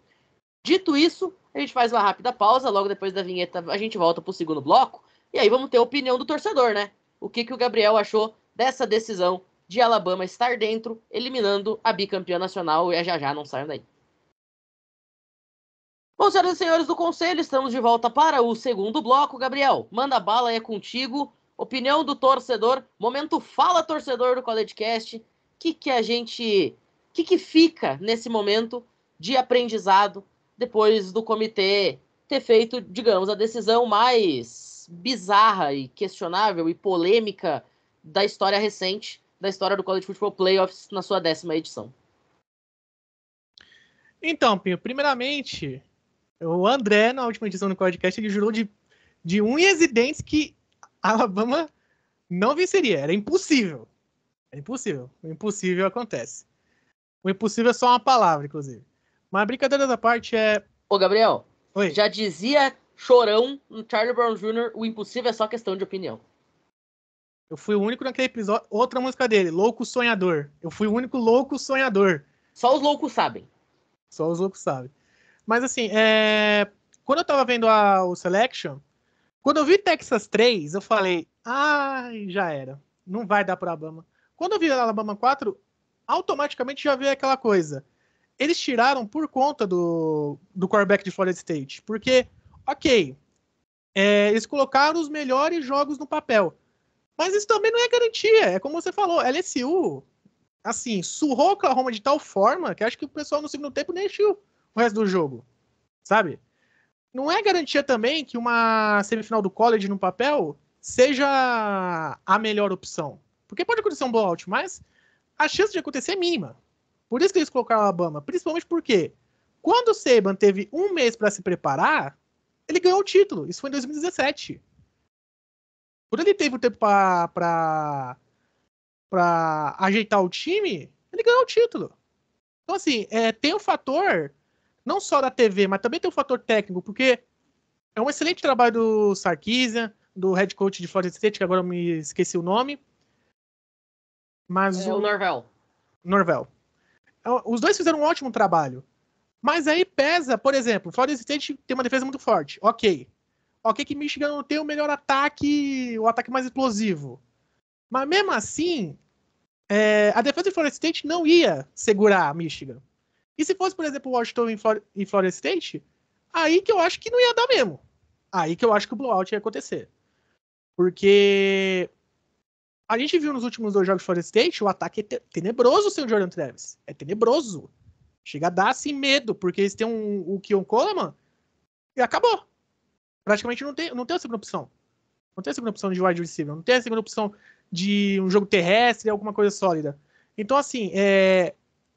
Dito isso, a gente faz uma rápida pausa, logo depois da vinheta a gente volta pro segundo bloco, e aí vamos ter a opinião do torcedor, né? O que o Gabriel achou dessa decisão de Alabama estar dentro, eliminando a bicampeã nacional, e já não saiam daí. Bom, senhoras e senhores do Conselho, estamos de volta para o segundo bloco. Gabriel, manda bala, é contigo. Opinião do torcedor, momento fala torcedor do CollegeCast. O que fica nesse momento de aprendizado depois do comitê ter feito, digamos, a decisão mais bizarra e questionável e polêmica da história recente, da história do College Football Playoffs na sua 10ª edição? Então, Pinho, primeiramente, o André, na última edição do podcast, ele jurou de unhas e dentes que a Alabama não venceria. Era impossível. É impossível. O impossível acontece. O impossível é só uma palavra, inclusive. Mas brincadeira da parte é... Ô, Gabriel, Oi. Já dizia Chorão no Charlie Brown Jr., o impossível é só questão de opinião. Eu fui o único naquele episódio... Outra música dele, Louco Sonhador. Eu fui o único louco sonhador. Só os loucos sabem. Só os loucos sabem. Mas assim, quando eu tava vendo o Selection, quando eu vi Texas 3, eu falei, já era. Não vai dar para Alabama. Quando eu vi Alabama 4, automaticamente já veio aquela coisa. Eles tiraram por conta do quarterback de Florida State. Porque, ok, eles colocaram os melhores jogos no papel. Mas isso também não é garantia. É como você falou, LSU, assim, surrou o Oklahoma de tal forma que acho que o pessoal no segundo tempo nem assistiu o resto do jogo. Sabe? Não é garantia também que uma semifinal do college no papel seja a melhor opção. Porque pode acontecer um blowout, mas a chance de acontecer é mínima. Por isso que eles colocaram a Alabama. Principalmente porque quando o Saban teve um mês para se preparar, ele ganhou o título. Isso foi em 2017. Quando ele teve o tempo para ajeitar o time, ele ganhou o título. Então, assim, tem o fator não só da TV, mas também tem o fator técnico, porque é um excelente trabalho do Sarkisian, do head coach de Florida State, que agora eu me esqueci o nome. Mas o Norvell. Norvell. Os dois fizeram um ótimo trabalho. Mas aí pesa, por exemplo, Florida State tem uma defesa muito forte. Ok que Michigan não tem o melhor ataque, o ataque mais explosivo. Mas mesmo assim, a defesa de Florida State não ia segurar a Michigan. E se fosse, por exemplo, Washington e Florida State, aí que eu acho que não ia dar mesmo. Aí que eu acho que o blowout ia acontecer. Porque a gente viu nos últimos 2 jogos de Florida State, o ataque é tenebroso sem o Jordan Travis. É tenebroso. Chega a dar, assim, medo, porque eles têm o Keon Coleman e acabou. Praticamente não tem a segunda opção. Não tem a segunda opção de wide receiver. Não tem a segunda opção de um jogo terrestre, alguma coisa sólida. Então, assim,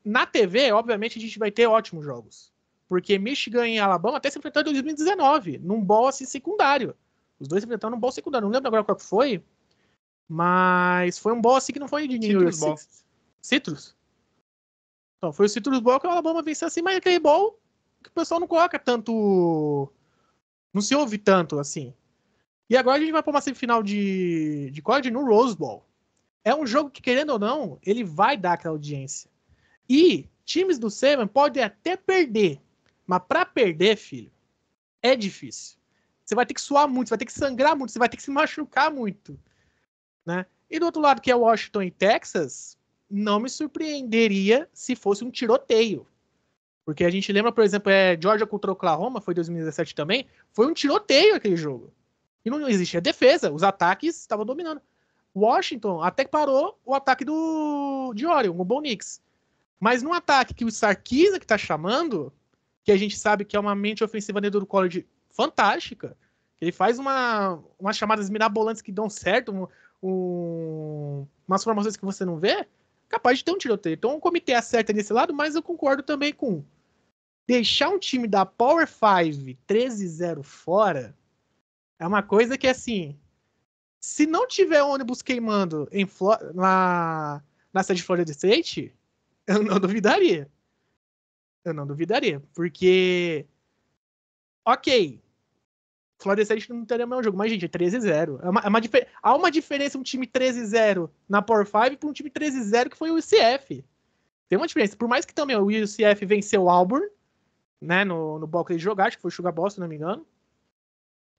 na TV, obviamente, a gente vai ter ótimos jogos. porque Michigan e Alabama até se enfrentaram em 2019, num bowl assim secundário. Os dois se enfrentaram num bowl secundário. Não lembro agora qual que foi, mas foi um bowl assim que não foi de New Year's Bowl. Six. Citrus? Então, foi o Citrus Bowl que o Alabama venceu assim, mas aquele bowl que o pessoal não coloca tanto... Não se ouve tanto, assim. E agora a gente vai para uma semifinal de college no Rose Bowl. É um jogo que, querendo ou não, ele vai dar aquela audiência. E times do Saban podem até perder. Mas para perder, filho, é difícil. Você vai ter que suar muito, você vai ter que sangrar muito, você vai ter que se machucar muito. Né? E do outro lado, que é Washington e Texas, não me surpreenderia se fosse um tiroteio. Porque a gente lembra, por exemplo, Georgia contra Oklahoma, foi 2017 também, foi um tiroteio aquele jogo. E não existia defesa, os ataques estavam dominando. Washington até parou o ataque de Oregon, o Bo Nix. Mas num ataque que o Sarkisian que tá chamando, que a gente sabe que é uma mente ofensiva dentro do college fantástica, que ele faz umas chamadas mirabolantes que dão certo, umas formações que você não vê, capaz de ter um tiroteio. Então o comitê acerta nesse lado, mas eu concordo também com deixar um time da Power 5 13-0 fora é uma coisa que, assim, se não tiver ônibus queimando na cidade de Florida State, eu não duvidaria. Porque, ok, Florida State não teria o mesmo jogo, mas, gente, é 13-0. Há uma diferença um time 13-0 na Power 5 para um time 13-0 que foi o UCF. Tem uma diferença. Por mais que também o UCF venceu o Auburn, né, no bloco de jogar, acho que foi o Sugar Bowl, se não me engano.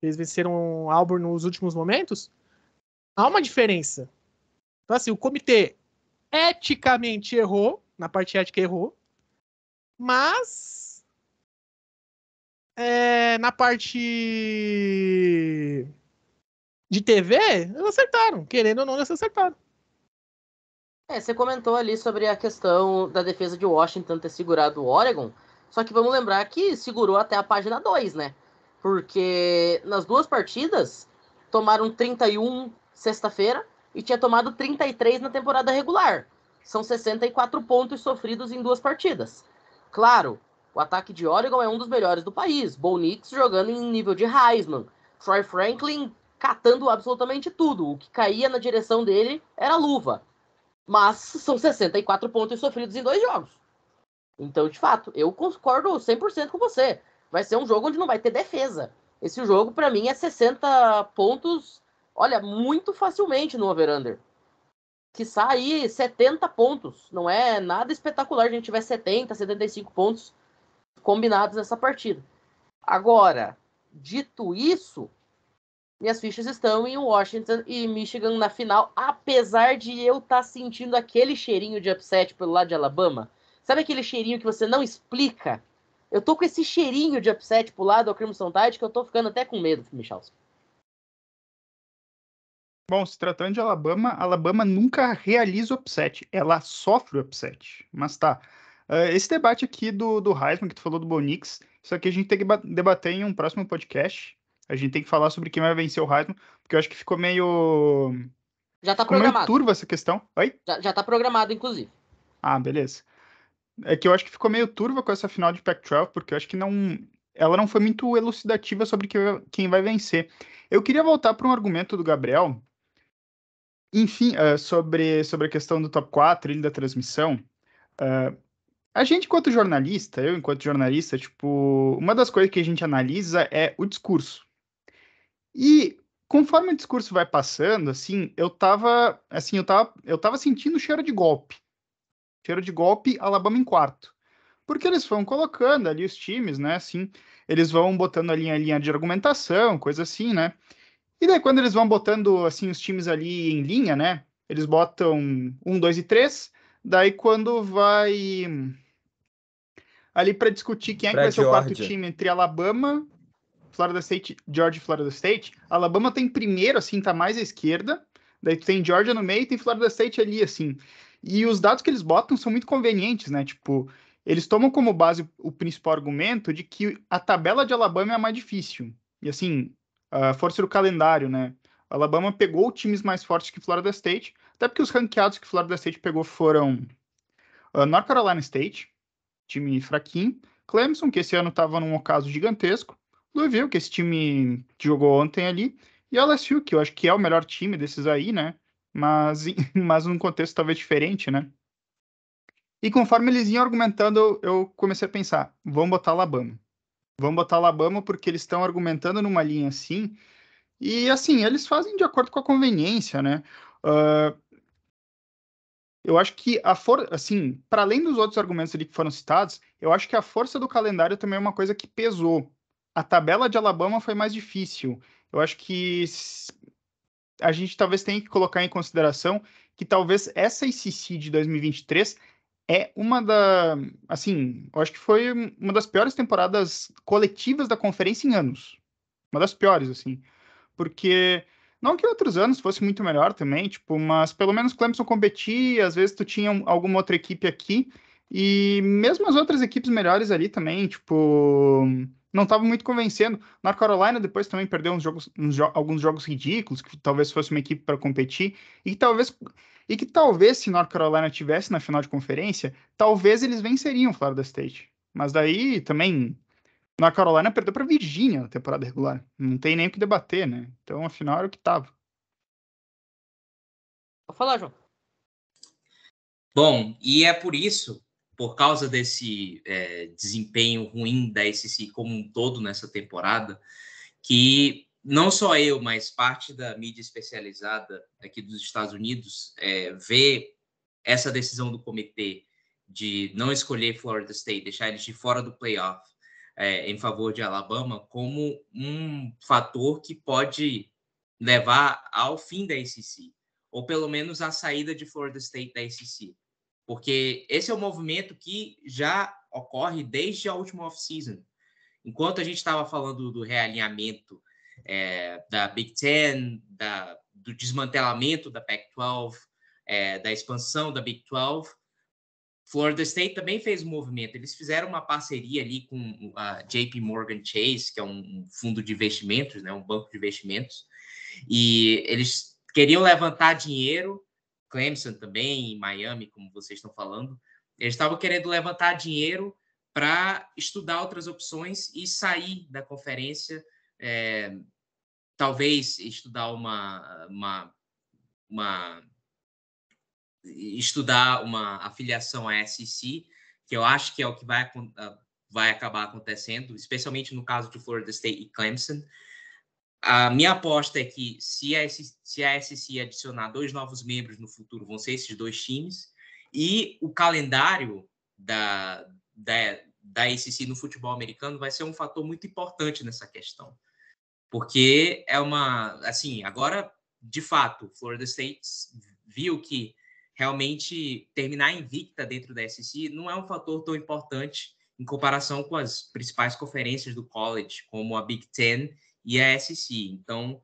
Eles venceram o Auburn nos últimos momentos. Há uma diferença. Então, assim, o comitê eticamente errou, na parte ética errou, mas na parte de TV, eles acertaram. Querendo ou não, eles acertaram. Você comentou ali sobre a questão da defesa de Washington ter segurado o Oregon, só que vamos lembrar que segurou até a página 2, né? Porque nas duas partidas tomaram 31 sexta-feira e tinha tomado 33 na temporada regular. São 64 pontos sofridos em duas partidas. Claro, o ataque de Oregon é um dos melhores do país. Bo Nix jogando em nível de Heisman. Troy Franklin catando absolutamente tudo. O que caía na direção dele era luva. Mas são 64 pontos sofridos em 2 jogos. Então, de fato, eu concordo 100% com você. Vai ser um jogo onde não vai ter defesa. Esse jogo, para mim, é 60 pontos, olha, muito facilmente no over-under. Quiçá aí 70 pontos. Não é nada espetacular se a gente tiver 70, 75 pontos combinados nessa partida. Agora, dito isso, minhas fichas estão em Washington e Michigan na final, apesar de eu estar sentindo aquele cheirinho de upset pelo lado de Alabama. Sabe aquele cheirinho que você não explica? Eu tô com esse cheirinho de upset pro lado do Crimson Tide que eu tô ficando até com medo, Michalski. Bom, se tratando de Alabama, Alabama nunca realiza upset, ela sofre upset. Mas tá, esse debate aqui do Heisman, que tu falou do Bo Nix, isso aqui a gente tem que debater em um próximo podcast. A gente tem que falar sobre quem vai vencer o Heisman, porque eu acho que ficou meio... Já tá ficou meio programado. turva essa questão. Oi? Já tá programado, inclusive. Ah, beleza. É que eu acho que ficou meio turva com essa final de Pac-12, porque eu acho que ela não foi muito elucidativa sobre quem vai vencer. Eu queria voltar para um argumento do Gabriel, enfim, sobre a questão do top 4 e da transmissão. A gente, enquanto jornalista, eu enquanto jornalista, tipo, uma das coisas que a gente analisa é o discurso. E conforme o discurso vai passando, assim, eu tava sentindo cheiro de golpe. Cheiro de golpe, Alabama em quarto. Porque eles vão colocando ali os times, né, assim, eles vão botando ali a linha de argumentação, coisa assim, né? E daí quando eles vão botando, assim, os times ali em linha, né, eles botam 1, 2 e 3, daí quando vai ali para discutir quem é que vai ser o quarto time entre Alabama, Florida State, Georgia e Florida State, Alabama tem primeiro, assim, tá mais à esquerda, daí tu tem Georgia no meio e tem Florida State ali, assim. E os dados que eles botam são muito convenientes, né? Tipo, eles tomam como base o principal argumento de que a tabela de Alabama é a mais difícil. E assim, a força do calendário, né? Alabama pegou times mais fortes que Florida State, até porque os ranqueados que Florida State pegou foram North Carolina State, time fraquinho, Clemson, que esse ano estava num ocaso gigantesco, Louisville, que esse time que jogou ontem ali, e LSU, que eu acho que é o melhor time desses aí, né? Mas, mas num contexto talvez diferente, né? E conforme eles iam argumentando, eu comecei a pensar, vamos botar Alabama. Vamos botar Alabama porque eles estão argumentando numa linha assim, e assim, eles fazem de acordo com a conveniência, né? Ah, eu acho que assim, para além dos outros argumentos ali que foram citados, eu acho que a força do calendário também é uma coisa que pesou. A tabela de Alabama foi mais difícil. Eu acho que a gente talvez tenha que colocar em consideração que talvez essa ACC de 2023 é assim, eu acho que foi uma das piores temporadas coletivas da conferência em anos. Uma das piores, assim. Porque não que outros anos fosse muito melhor também, tipo, mas pelo menos Clemson competia, às vezes tu tinha alguma outra equipe aqui, e mesmo as outras equipes melhores ali também, tipo, não estavam muito convencendo. North Carolina depois também perdeu alguns jogos ridículos, que talvez fosse uma equipe para competir, e que talvez se North Carolina tivesse na final de conferência, talvez eles venceriam Florida State. Mas daí também na Carolina perdeu para Virgínia na temporada regular. Não tem nem o que debater, né? Então, afinal, era o que tava. Vou falar, João. Bom, e é por isso, por causa desse desempenho ruim da SEC como um todo nessa temporada, que não só eu, mas parte da mídia especializada aqui dos Estados Unidos vê essa decisão do comitê de não escolher Florida State, deixar eles de fora do playoff em favor de Alabama, como um fator que pode levar ao fim da ACC, ou pelo menos à saída de Florida State da ACC. Porque esse é um movimento que já ocorre desde a última off-season. Enquanto a gente estava falando do realinhamento da Big Ten, do desmantelamento da Pac-12, da expansão da Big 12, Florida State também fez um movimento. Eles fizeram uma parceria ali com a JP Morgan Chase, que é um fundo de investimentos, né, um banco de investimentos, e eles queriam levantar dinheiro, Clemson também, em Miami, como vocês estão falando, eles estavam querendo levantar dinheiro para estudar outras opções e sair da conferência, talvez estudar estudar uma afiliação à SEC, que eu acho que é o que vai acabar acontecendo, especialmente no caso de Florida State e Clemson. A minha aposta é que se a SEC adicionar 2 novos membros no futuro, vão ser esses 2 times, e o calendário da ACC no futebol americano vai ser um fator muito importante nessa questão. Porque assim, agora, de fato, Florida State viu que realmente terminar invicta dentro da SEC não é um fator tão importante em comparação com as principais conferências do college, como a Big Ten e a SEC. Então,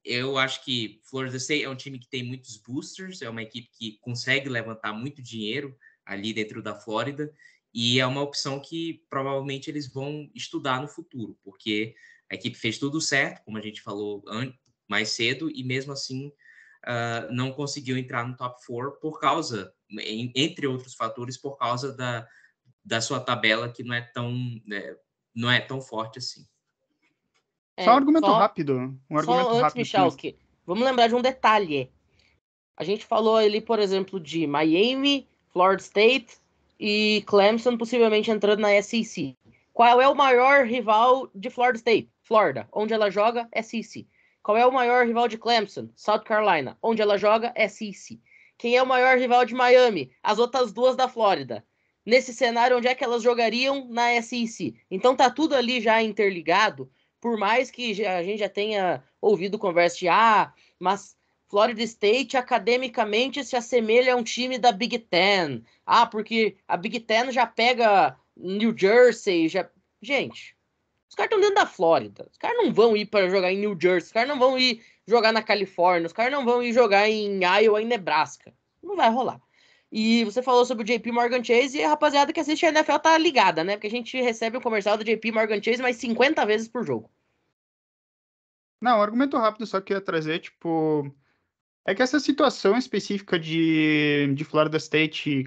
eu acho que Florida State é um time que tem muitos boosters, é uma equipe que consegue levantar muito dinheiro ali dentro da Flórida, e é uma opção que provavelmente eles vão estudar no futuro, porque a equipe fez tudo certo, como a gente falou mais cedo, e mesmo assim não conseguiu entrar no top 4 por causa, entre outros fatores, por causa da sua tabela, que não é tão forte assim. Só um argumento rápido. Só antes, Michalski, vamos lembrar de um detalhe. A gente falou ali, por exemplo, de Miami, Florida State e Clemson possivelmente entrando na SEC. Qual é o maior rival de Florida State? Florida. Onde ela joga? SEC. Qual é o maior rival de Clemson? South Carolina. Onde ela joga? SEC. Quem é o maior rival de Miami? As outras 2 da Flórida. Nesse cenário, onde é que elas jogariam? Na SEC. Então tá tudo ali já interligado, por mais que a gente já tenha ouvido conversa de mas Florida State academicamente se assemelha a um time da Big Ten. Porque a Big Ten já pega New Jersey, Gente, os caras estão dentro da Flórida. Os caras não vão ir para jogar em New Jersey. Os caras não vão ir jogar na Califórnia. Os caras não vão ir jogar em Iowa e Nebraska. Não vai rolar. E você falou sobre o JP Morgan Chase e a rapaziada que assiste a NFL tá ligada, né? Porque a gente recebe o comercial do JP Morgan Chase mais 50 vezes por jogo. Não, um argumento rápido só que eu ia trazer, tipo... É que essa situação específica de Florida State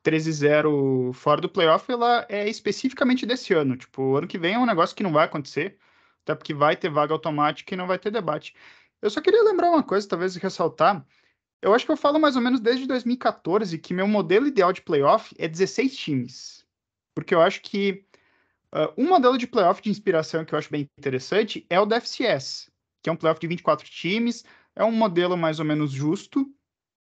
13-0 fora do playoff, ela é especificamente desse ano. Tipo, o ano que vem é um negócio que não vai acontecer, até porque vai ter vaga automática e não vai ter debate. Eu só queria lembrar uma coisa, talvez ressaltar. Eu acho que eu falo mais ou menos desde 2014 que meu modelo ideal de playoff é 16 times. Porque eu acho que um modelo de playoff de inspiração que eu acho bem interessante é o da FCS, que é um playoff de 24 times, é um modelo mais ou menos justo,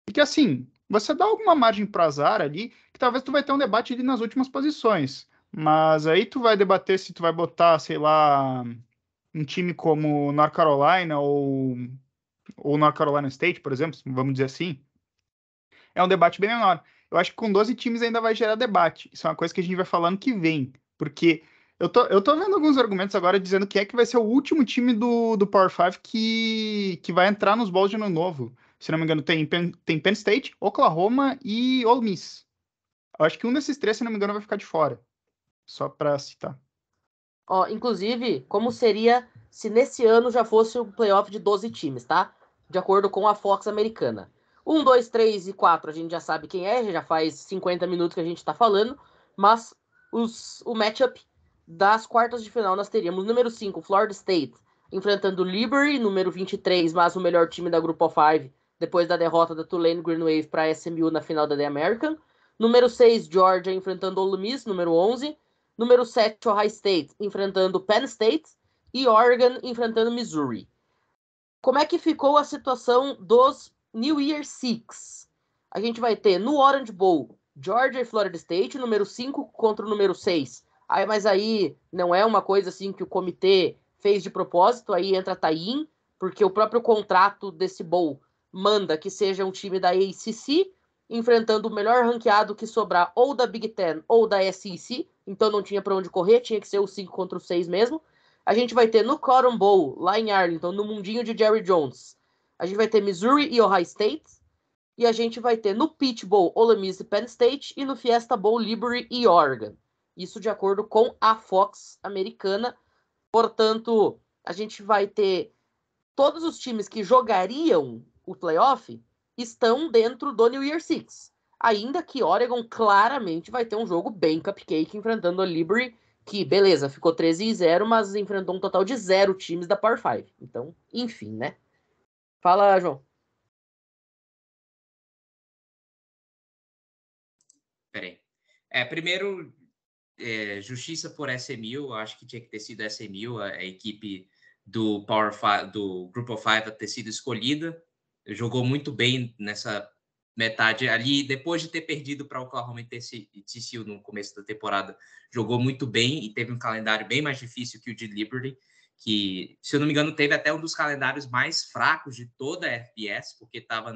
e que assim, você dá alguma margem para azar ali, que talvez tu vai ter um debate ali nas últimas posições. Mas aí tu vai debater se tu vai botar, sei lá, um time como North Carolina ou North Carolina State, por exemplo, vamos dizer assim, é um debate bem menor. Eu acho que com 12 times ainda vai gerar debate. Isso é uma coisa que a gente vai falando que vem. Porque eu tô vendo alguns argumentos agora dizendo que é que vai ser o último time do Power 5 que vai entrar nos bowls de ano novo. Se não me engano, tem Penn State, Oklahoma e Ole Miss. Eu acho que um desses três, se não me engano, vai ficar de fora. Só para citar. Ó, inclusive, como seria se nesse ano já fosse um playoff de 12 times, tá? De acordo com a Fox americana. 1, 2, 3 e 4 a gente já sabe quem é, já faz 50 minutos que a gente tá falando, mas o matchup das quartas de final nós teríamos número 5, Florida State, enfrentando Liberty, número 23, mas o melhor time da Group of 5, depois da derrota da Tulane Green Wave para SMU na final da The American. Número 6, Georgia, enfrentando Ole Miss, número 11. Número 7, Ohio State, enfrentando Penn State. E Oregon, enfrentando Missouri. Como é que ficou a situação dos New Year Six? A gente vai ter no Orange Bowl, Georgia e Florida State, número 5 contra o número 6. Mas aí não é uma coisa assim que o comitê fez de propósito, aí entra tie-in, porque o próprio contrato desse bowl manda que seja um time da ACC, enfrentando o melhor ranqueado que sobrar ou da Big Ten ou da SEC, então não tinha para onde correr, tinha que ser o 5 contra o 6 mesmo. A gente vai ter no Cotton Bowl, lá em Arlington, no mundinho de Jerry Jones, a gente vai ter Missouri e Ohio State, e a gente vai ter no Peach Bowl, Ole Miss e Penn State, e no Fiesta Bowl, Liberty e Oregon. Isso de acordo com a Fox americana. Portanto, a gente vai ter todos os times que jogariam o playoff estão dentro do New Year Six. Ainda que Oregon claramente vai ter um jogo bem cupcake enfrentando a Liberty, que, beleza, ficou 13-0, mas enfrentou um total de 0 times da Power 5. Então, enfim, né? Fala, João. Peraí. Primeiro, justiça por SMU, acho que tinha que ter sido SMU, a equipe do Power 5, do Group of 5 a ter sido escolhida. Jogou muito bem nessa metade ali, depois de ter perdido para o Oklahoma e TCU no começo da temporada, jogou muito bem e teve um calendário bem mais difícil que o de Liberty, que, se eu não me engano, teve até um dos calendários mais fracos de toda a FBS, porque estava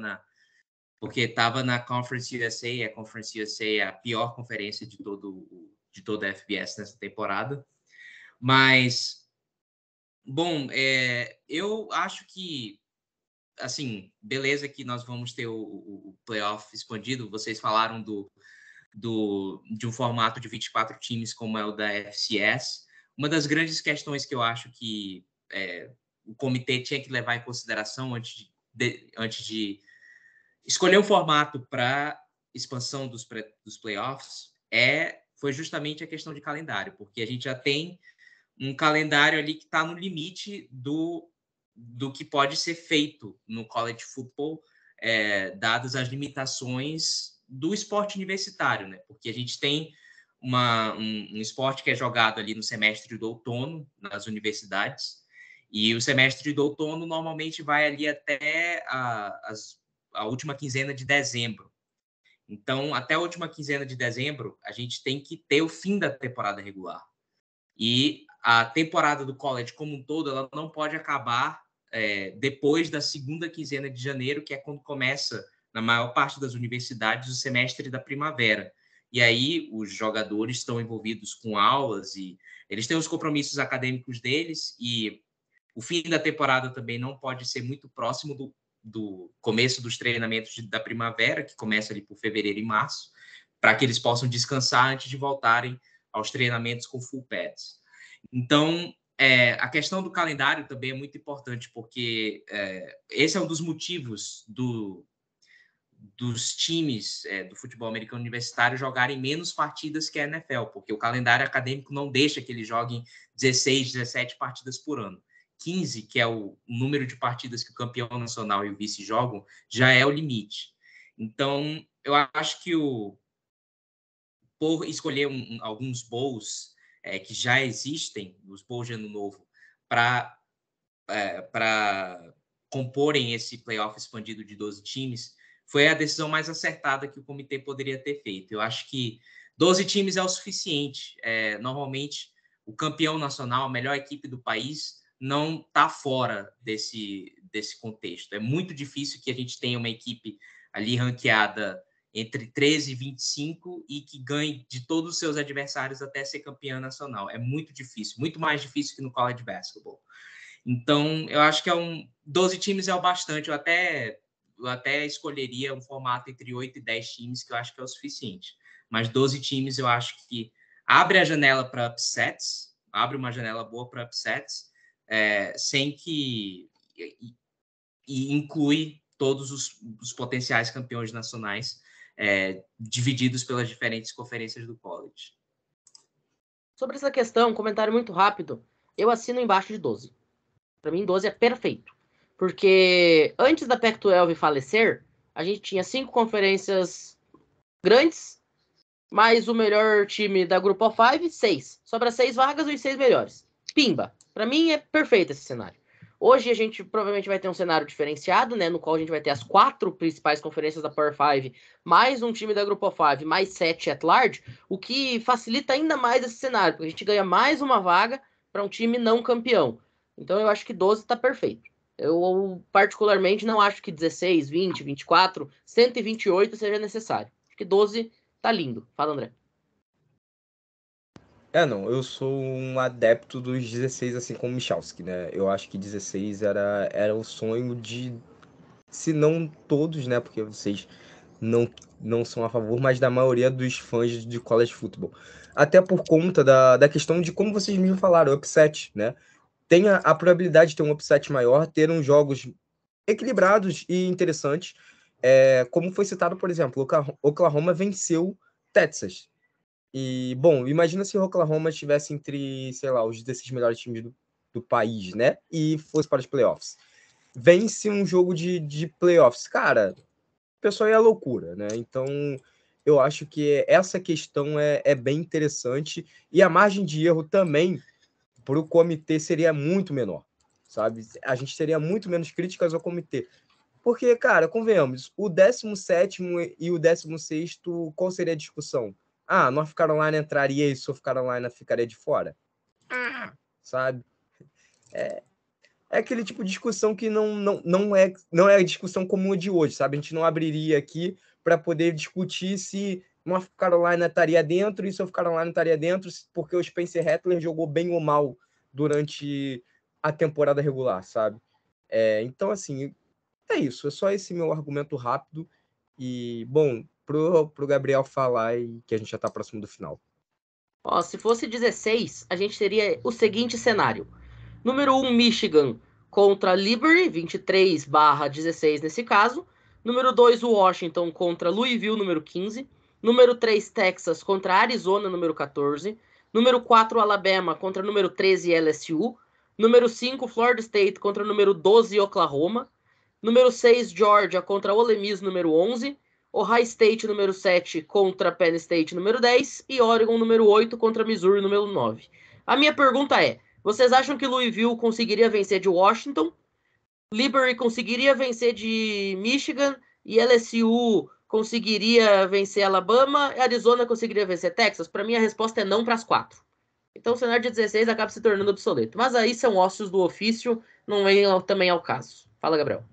na Conference USA, a Conference USA é a pior conferência de toda a FBS nessa temporada. Mas, bom, eu acho que, assim, beleza que nós vamos ter o playoff expandido. Vocês falaram de um formato de 24 times como é o da FCS. Uma das grandes questões que eu acho que o comitê tinha que levar em consideração antes de escolher um formato para expansão dos playoffs foi justamente a questão de calendário, porque a gente já tem um calendário ali que está no limite do que pode ser feito no college football, dadas as limitações do esporte universitário, né? Porque a gente tem um esporte que é jogado ali no semestre do outono nas universidades, e o semestre do outono normalmente vai ali até a última quinzena de dezembro. Então, até a última quinzena de dezembro, a gente tem que ter o fim da temporada regular. E a temporada do college como um todo, ela não pode acabar depois da segunda quinzena de janeiro, que é quando começa, na maior parte das universidades, o semestre da primavera. E aí os jogadores estão envolvidos com aulas e eles têm os compromissos acadêmicos deles, e o fim da temporada também não pode ser muito próximo do começo dos treinamentos da primavera, que começa ali por fevereiro e março, para que eles possam descansar antes de voltarem aos treinamentos com full pads. Então, a questão do calendário também é muito importante, porque esse é um dos motivos dos times do futebol americano universitário jogarem menos partidas que a NFL, porque o calendário acadêmico não deixa que eles joguem 16, 17 partidas por ano. 15, que é o número de partidas que o campeão nacional e o vice jogam, já é o limite. Então, eu acho que por escolher alguns bowls que já existem, os bowls de ano novo, para comporem esse playoff expandido de 12 times, foi a decisão mais acertada que o comitê poderia ter feito. Eu acho que 12 times é o suficiente. Normalmente, o campeão nacional, a melhor equipe do país, não está fora desse contexto. É muito difícil que a gente tenha uma equipe ali ranqueada entre 13 e 25 e que ganhe de todos os seus adversários até ser campeã nacional. É muito difícil, muito mais difícil que no college basketball. Então, eu acho que 12 times é o bastante. Eu até escolheria um formato entre 8 e 10 times, que eu acho que é o suficiente. Mas 12 times eu acho que abre a janela para upsets, abre uma janela boa para upsets, sem que... E inclui todos os potenciais campeões nacionais divididos pelas diferentes conferências do college. Sobre essa questão, um comentário muito rápido. Eu assino embaixo de 12. Para mim, 12 é perfeito. Porque antes da Pac-12 falecer, a gente tinha 5 conferências grandes, mais o melhor time da Group of 5, 6. Sobra 6 vagas e os 6 melhores. Pimba. Para mim é perfeito esse cenário. Hoje a gente provavelmente vai ter um cenário diferenciado, né, no qual a gente vai ter as 4 principais conferências da Power 5, mais um time da Group of 5, mais 7 at large, o que facilita ainda mais esse cenário, porque a gente ganha mais uma vaga para um time não campeão. Então eu acho que 12 está perfeito. Eu particularmente não acho que 16, 20, 24, 128 seja necessário. Acho que 12 tá lindo. Fala, André. Não, eu sou um adepto dos 16, assim como o Michalski, né? Eu acho que 16 era o sonho de, se não todos, né? Porque vocês não são a favor, mas da maioria dos fãs de college football. Até por conta da questão de, como vocês mesmo falaram, upset, né? Tem a probabilidade de ter um upset maior, ter uns jogos equilibrados e interessantes. Como foi citado, por exemplo, Oklahoma venceu Texas. E, bom, imagina se o Oklahoma estivesse entre, sei lá, os 16 melhores times do país, né? E fosse para os playoffs. Vence um jogo de playoffs. Cara, o pessoal é loucura, né? Então, eu acho que essa questão é bem interessante. E a margem de erro também para o comitê seria muito menor, sabe? A gente teria muito menos críticas ao comitê. Porque, cara, convenhamos, o 17º e o 16º, qual seria a discussão? North Carolina entraria e South Carolina ficaria de fora? Sabe? É aquele tipo de discussão que não é discussão como a de hoje, sabe? A gente não abriria aqui para poder discutir se North Carolina estaria dentro e South Carolina estaria dentro, porque o Spencer Rattler jogou bem ou mal durante a temporada regular, sabe? Então, assim, é isso. É só esse meu argumento rápido. E, bom, pro Gabriel falar e que a gente já está próximo do final. Se fosse 16, a gente teria o seguinte cenário. Número 1, Michigan contra Liberty, 23/16 nesse caso. Número 2, Washington contra Louisville, número 15. Número 3, Texas contra Arizona, número 14. Número 4, Alabama contra número 13, LSU. Número 5, Florida State contra número 12, Oklahoma. Número 6, Georgia contra Ole Miss, número 11. Ohio State, número 7, contra Penn State, número 10. E Oregon, número 8, contra Missouri, número 9. A minha pergunta é, vocês acham que Louisville conseguiria vencer de Washington? Liberty conseguiria vencer de Michigan? E LSU conseguiria vencer Alabama? E Arizona conseguiria vencer Texas? Para mim, a resposta é não para as 4. Então, o cenário de 16 acaba se tornando obsoleto. Mas aí são ossos do ofício, não vem também ao caso. Fala, Gabriel.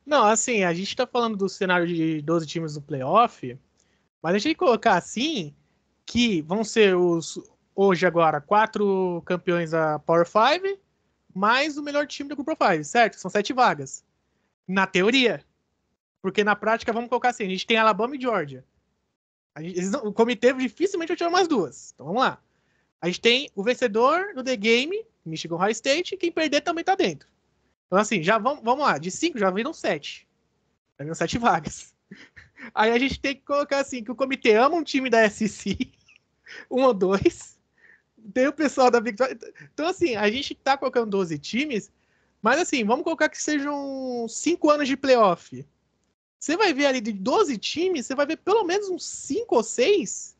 Não, assim, a gente tá falando do cenário de 12 times no playoff, mas a gente colocar assim que vão ser hoje agora 4 campeões da Power 5, mais o melhor time do Group of 5, certo? São 7 vagas. Na teoria. Porque na prática, vamos colocar assim, a gente tem Alabama e Georgia. O comitê dificilmente vai tirar mais 2. Então vamos lá. A gente tem o vencedor do The Game, Michigan Ohio State, e quem perder também tá dentro. Então, assim, já vamos lá. De 5 já viram 7. Haviam 7 vagas. Aí a gente tem que colocar assim, que o comitê ama um time da SEC, 1 ou 2, tem o pessoal da Big 12. Então, assim, a gente tá colocando 12 times, mas assim, vamos colocar que sejam 5 anos de playoff. Você vai ver ali de 12 times, você vai ver pelo menos uns 5 ou 6,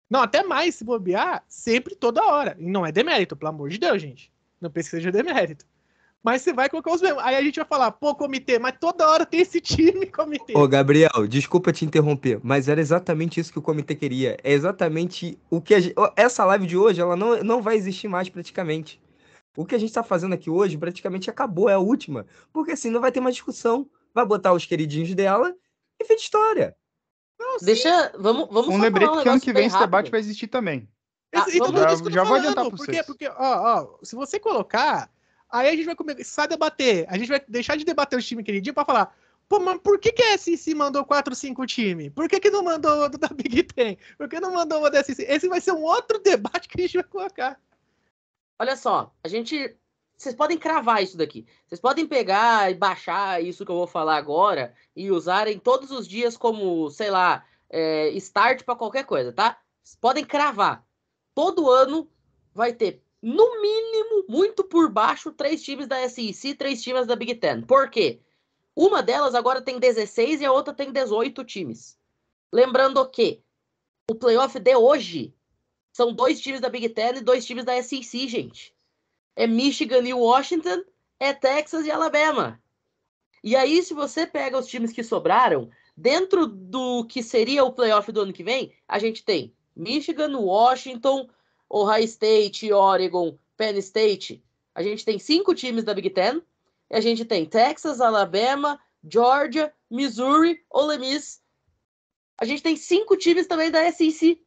não, até mais se bobear, sempre, toda hora. E não é demérito, pelo amor de Deus, gente. Não pense que seja demérito. Mas você vai colocar os mesmos. Aí a gente vai falar, pô, comitê, mas toda hora tem esse time, comitê. Ô, Gabriel, desculpa te interromper, mas era exatamente isso que o comitê queria. É exatamente o que essa live de hoje, ela não vai existir mais praticamente. O que a gente tá fazendo aqui hoje praticamente acabou, é a última. Porque assim, não vai ter mais discussão. Vai botar os queridinhos dela e fim de história. Não, sim. Vamos Um só lembrete falar um que ano negócio que bem vem esse rápido. debate vai existir também. Então, vamos- isso que eu tô já vou adiantar falando, pra porque, vocês. porque se você colocar, aí a gente vai começar a debater, a gente vai deixar de debater os times queridinhos pra falar, pô, mas por que a SEC mandou 4, 5 times? Por que não mandou outro da Big Ten? Por que não mandou uma da SEC? Esse vai ser um outro debate que a gente vai colocar. Olha só, vocês podem cravar isso daqui. Vocês podem pegar e baixar isso que eu vou falar agora e usarem todos os dias como, sei lá, start para qualquer coisa, tá? Vocês podem cravar. Todo ano vai ter, no mínimo, muito por baixo, 3 times da SEC, 3 times da Big Ten. Por quê? Uma delas agora tem 16 e a outra tem 18 times. Lembrando que o playoff de hoje são 2 times da Big Ten e 2 times da SEC, gente. É Michigan e Washington, é Texas e Alabama. E aí, se você pega os times que sobraram, dentro do que seria o playoff do ano que vem, a gente tem Michigan, Washington, Ohio State, Oregon, Penn State. A gente tem 5 times da Big Ten. A gente tem Texas, Alabama, Georgia, Missouri, Ole Miss. A gente tem 5 times também da SEC.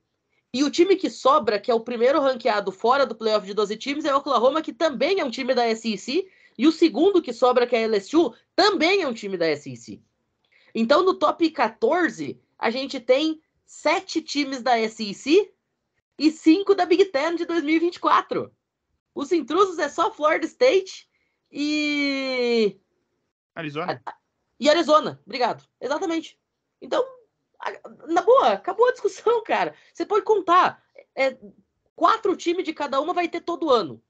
E o time que sobra, que é o primeiro ranqueado fora do playoff de 12 times, é o Oklahoma, que também é um time da SEC. E o segundo que sobra, que é a LSU, também é um time da SEC. Então, no top 14, a gente tem 7 times da SEC e 5 da Big Ten de 2024. Os intrusos é só Florida State e... Arizona? E Arizona. Obrigado. Exatamente. Então, na boa, acabou a discussão, cara. Você pode contar. 4 times de cada uma vai ter todo ano.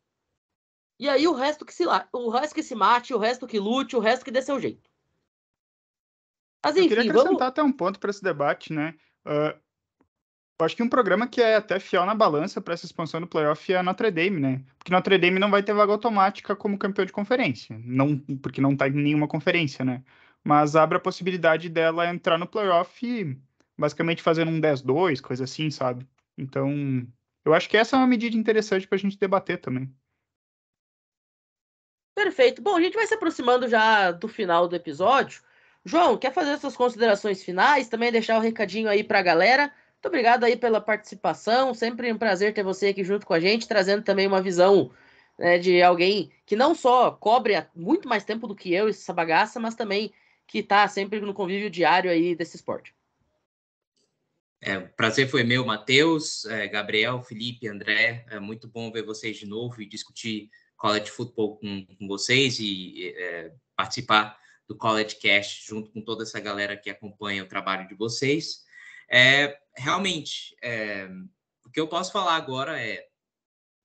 E aí o resto que se mate, o resto que lute, o resto que dê seu jeito. Mas Eu queria enfim, acrescentar até um ponto para esse debate, né? Eu acho que um programa que é até fiel na balança para essa expansão do playoff é a Notre Dame, né? Porque Notre Dame não vai ter vaga automática como campeão de conferência. Não, porque não está em nenhuma conferência, né? Mas abre a possibilidade dela entrar no playoff basicamente fazendo um 10-2, coisa assim, sabe? Então, eu acho que essa é uma medida interessante para a gente debater também. Perfeito. Bom, a gente vai se aproximando já do final do episódio. João, quer fazer suas considerações finais? Também deixar o recadinho aí para a galera. Muito obrigado aí pela participação. Sempre um prazer ter você aqui junto com a gente, trazendo também uma visão, né, de alguém que não só cobre há muito mais tempo do que eu essa bagaça, mas também que está sempre no convívio diário aí desse esporte. O prazer foi meu, Matheus, Gabriel, Felipe, André. É muito bom ver vocês de novo e discutir college football com vocês e participar do College Cast junto com toda essa galera que acompanha o trabalho de vocês. Realmente, o que eu posso falar agora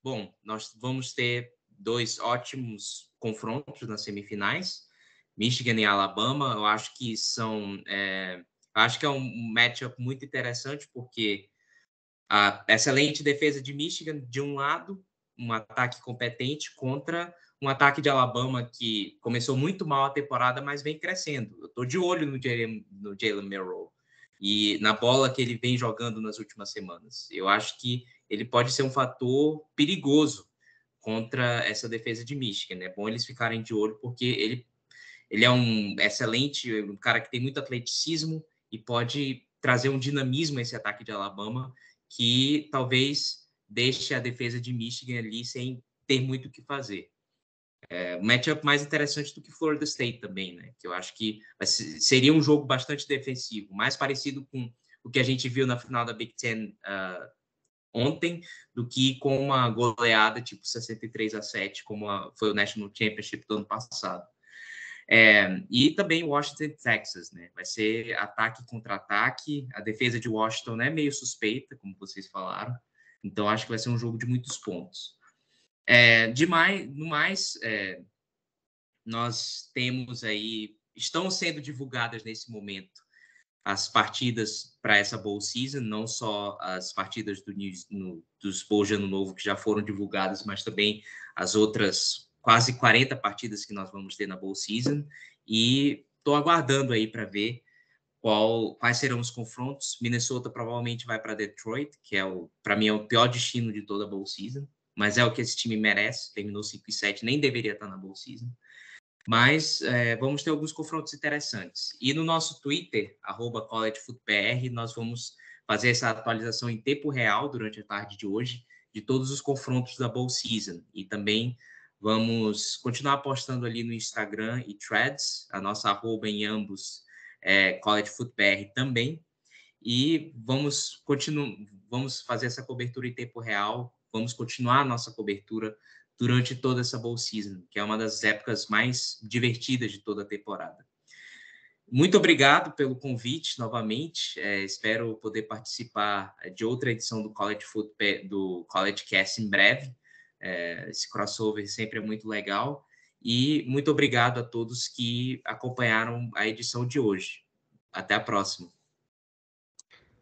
bom, nós vamos ter 2 ótimos confrontos nas semifinais, Michigan e Alabama. Eu acho que acho que é um matchup muito interessante, porque a excelente defesa de Michigan, de um lado, um ataque competente contra um ataque de Alabama que começou muito mal a temporada, mas vem crescendo. Eu estou de olho no Jalen Milroe e na bola que ele vem jogando nas últimas semanas. Eu acho que ele pode ser um fator perigoso contra essa defesa de Michigan. É bom eles ficarem de olho, porque ele é um excelente, um cara que tem muito atleticismo e pode trazer um dinamismo a esse ataque de Alabama que talvez deixe a defesa de Michigan ali sem ter muito o que fazer. Um matchup mais interessante do que Florida State também, né? Que eu acho que seria um jogo bastante defensivo, mais parecido com o que a gente viu na final da Big Ten ontem, do que com uma goleada tipo 63-7, como foi o National Championship do ano passado. E também Washington e Texas, né? Vai ser ataque contra ataque. A defesa de Washington é meio suspeita, como vocês falaram. Então, acho que vai ser um jogo de muitos pontos. No mais, nós temos aí... Estão sendo divulgadas nesse momento as partidas para essa Bowl Season, não só as partidas dos Bowls de Ano Novo que já foram divulgadas, mas também as outras quase 40 partidas que nós vamos ter na Bowl Season. E estou aguardando aí para ver quais serão os confrontos. Minnesota provavelmente vai para Detroit, que para mim é o pior destino de toda a Bowl Season, mas é o que esse time merece. Terminou 5-7, nem deveria estar na Bowl Season. Mas vamos ter alguns confrontos interessantes. E no nosso Twitter, @collegefootbr, nós vamos fazer essa atualização em tempo real durante a tarde de hoje, de todos os confrontos da Bowl Season. E também vamos continuar postando ali no Instagram e Threads, a nossa @ em ambos collegefootbr também. E vamos fazer essa cobertura em tempo real, vamos continuar a nossa cobertura durante toda essa Bowl Season, que é uma das épocas mais divertidas de toda a temporada. Muito obrigado pelo convite novamente. Espero poder participar de outra edição do College Cast em breve. Esse crossover sempre é muito legal. E muito obrigado a todos que acompanharam a edição de hoje. Até a próxima.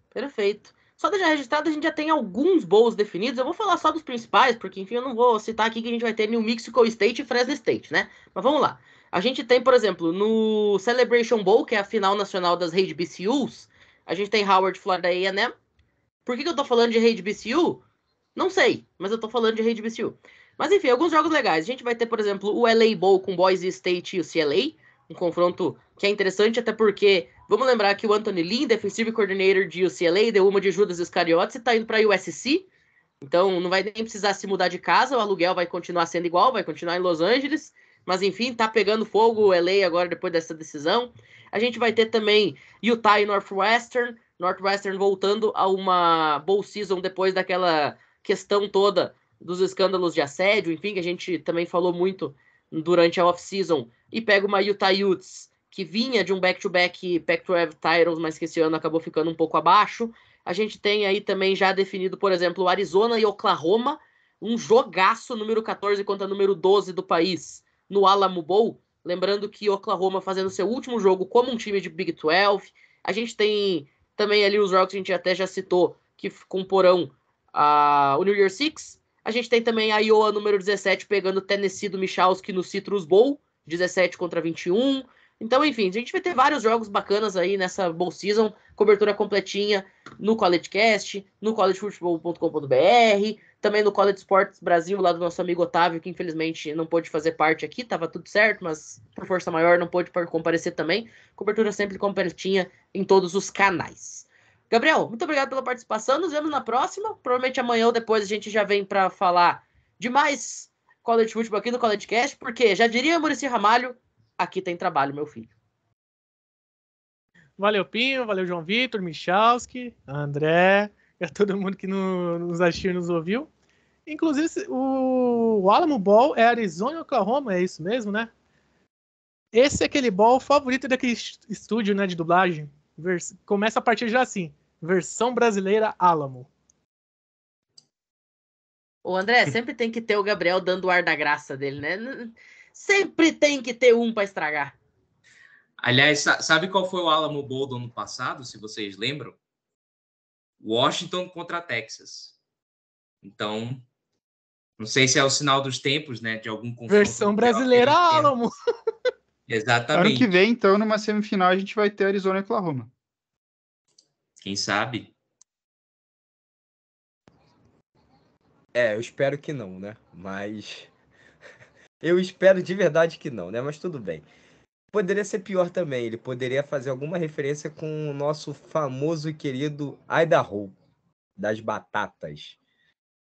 Perfeito. Só deixar registrado, a gente já tem alguns bowls definidos. Eu vou falar só dos principais, porque, enfim, eu não vou citar aqui que a gente vai ter New Mexico State e Fresno State, né? Mas vamos lá. A gente tem, por exemplo, no Celebration Bowl, que é a final nacional das HBCUs, a gente tem Howard, Florida A&M. Por que eu tô falando de HBCU? Não sei, mas eu tô falando de HBCU. Mas, enfim, alguns jogos legais. A gente vai ter, por exemplo, o LA Bowl com Boise State e o CLA. Um confronto que é interessante, até porque... Vamos lembrar que o Anthony Lynn, Defensive Coordinator de UCLA, deu uma de Judas Iscariotes e tá indo para a USC. Então não vai nem precisar se mudar de casa, o aluguel vai continuar sendo igual, vai continuar em Los Angeles. Mas enfim, tá pegando fogo o LA agora depois dessa decisão. A gente vai ter também Utah e Northwestern. Northwestern voltando a uma bowl season depois daquela questão toda dos escândalos de assédio, enfim, que a gente também falou muito durante a off-season. E pega uma Utah Utes, que vinha de um back-to-back Pac-12 titles, mas que esse ano acabou ficando um pouco abaixo. A gente tem aí também já definido, por exemplo, Arizona e Oklahoma, um jogaço número 14 contra número 12 do país, no Alamo Bowl. Lembrando que Oklahoma fazendo seu último jogo como um time de Big 12. A gente tem também ali os jogos que a gente até já citou, que comporão o New Year's Six. A gente tem também a Iowa número 17 pegando Tennessee do Michalski no Citrus Bowl, 17-21. Então, enfim, a gente vai ter vários jogos bacanas aí nessa Bowl Season, cobertura completinha no CollegeCast, no collegefootball.com.br, também no College Sports Brasil, lá do nosso amigo Otávio, que infelizmente não pôde fazer parte aqui, tava tudo certo, mas por força maior não pôde comparecer também. Cobertura sempre completinha em todos os canais. Gabriel, muito obrigado pela participação, nos vemos na próxima. Provavelmente amanhã ou depois a gente já vem para falar de mais College Football aqui no CollegeCast, porque já diria Muricy Ramalho, aqui tem trabalho, meu filho. Valeu, Pinho. Valeu, João Vitor, Michalski, André, e a todo mundo que nos assistiu e nos ouviu. Inclusive, o Alamo Bowl é Arizona e Oklahoma, é isso mesmo, né? Esse é aquele bowl favorito daquele estúdio, né, de dublagem. Começa a partir já assim, versão brasileira Alamo. O André, sempre tem que ter o Gabriel dando o ar da graça dele, né? Sempre tem que ter um para estragar. Aliás, sabe qual foi o Alamo Bowl do ano passado, se vocês lembram? Washington contra Texas. Então, não sei se é o sinal dos tempos, né? De algum confronto. Versão brasileira Alamo. Exatamente. Ano que vem, então, numa semifinal, a gente vai ter Arizona e Oklahoma. Quem sabe? Eu espero que não, né? Mas... eu espero de verdade que não, né? Mas tudo bem. Poderia ser pior também. Ele poderia fazer alguma referência com o nosso famoso e querido Idaho, das batatas.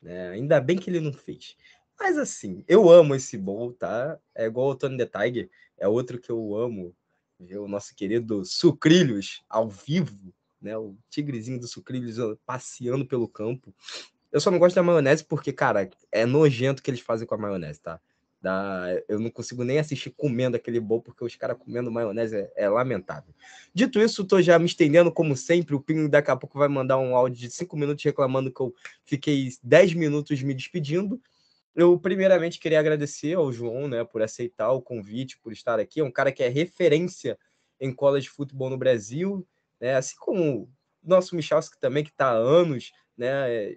Né? Ainda bem que ele não fez. Mas assim, eu amo esse bowl, tá? É igual o Tony the Tiger. É outro que eu amo. Ver o nosso querido Sucrilhos ao vivo, né? O tigrezinho do Sucrilhos passeando pelo campo. Eu só não gosto da maionese porque, cara, é nojento o que eles fazem com a maionese, tá? Eu não consigo nem assistir comendo aquele bowl, porque os caras comendo maionese é lamentável. Dito isso, estou já me estendendo, como sempre. O Pinho daqui a pouco vai mandar um áudio de 5 minutos reclamando que eu fiquei 10 minutos me despedindo. Eu, primeiramente, queria agradecer ao João, né, por aceitar o convite, por estar aqui. É um cara que é referência em college football no Brasil, né, assim como o nosso Michalski também, que está há anos, né.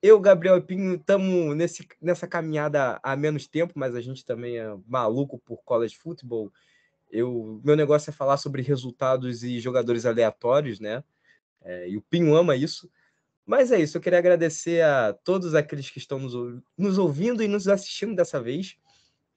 Eu, Gabriel e Pinho, estamos nessa caminhada há menos tempo, mas a gente também é maluco por college football. Meu negócio é falar sobre resultados e jogadores aleatórios, né? E o Pinho ama isso. Mas é isso, eu queria agradecer a todos aqueles que estão nos ouvindo e nos assistindo dessa vez.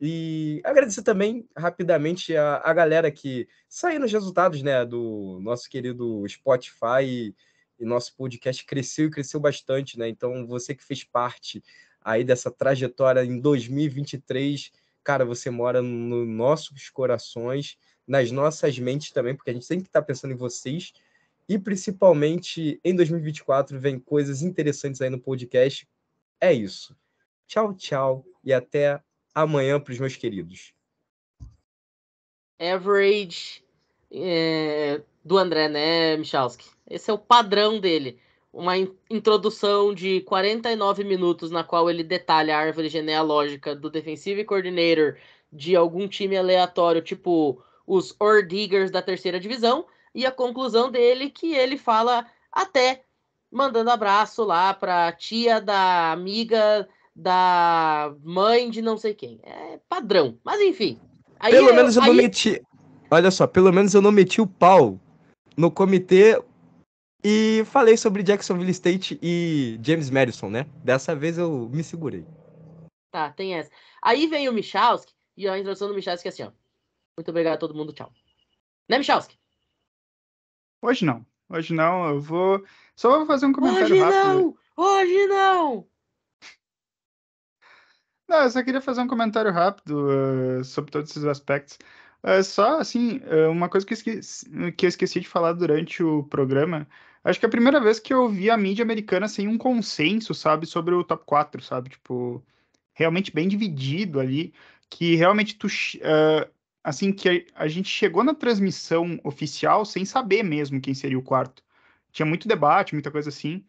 E agradecer também, rapidamente, a galera que saiu nos resultados, né, do nosso querido Spotify, e nosso podcast cresceu e cresceu bastante, né? Então, você que fez parte aí dessa trajetória em 2023, cara, você mora nos nossos corações, nas nossas mentes também, porque a gente sempre está pensando em vocês. E, principalmente, em 2024, vem coisas interessantes aí no podcast. É isso. Tchau, tchau. E até amanhã para os meus queridos. Average do André, né, Michalski? Esse é o padrão dele. Uma introdução de 49 minutos na qual ele detalha a árvore genealógica do defensive coordinator de algum time aleatório, tipo os Ordiggers da terceira divisão, e a conclusão dele que ele fala até mandando abraço lá pra tia da amiga da mãe de não sei quem. É padrão. Mas enfim. Pelo menos eu não meti... Olha só, pelo menos eu não meti o pau no comitê e falei sobre Jacksonville State e James Madison, né? Dessa vez eu me segurei. Tá, tem essa. Aí vem o Michalski, e a introdução do Michalski é assim, ó. Muito obrigado a todo mundo, tchau. Né, Michalski? Hoje não, eu vou... Só vou fazer um comentário rápido. Hoje não! Não, eu só queria fazer um comentário rápido sobre todos esses aspectos. Só, assim, uma coisa que eu esqueci de falar durante o programa. Acho que é a primeira vez que eu vi a mídia americana sem um consenso, sabe, sobre o top 4, sabe? Tipo, realmente bem dividido ali, que realmente assim, que a gente chegou na transmissão oficial sem saber mesmo quem seria o quarto. Tinha muito debate, muita coisa assim.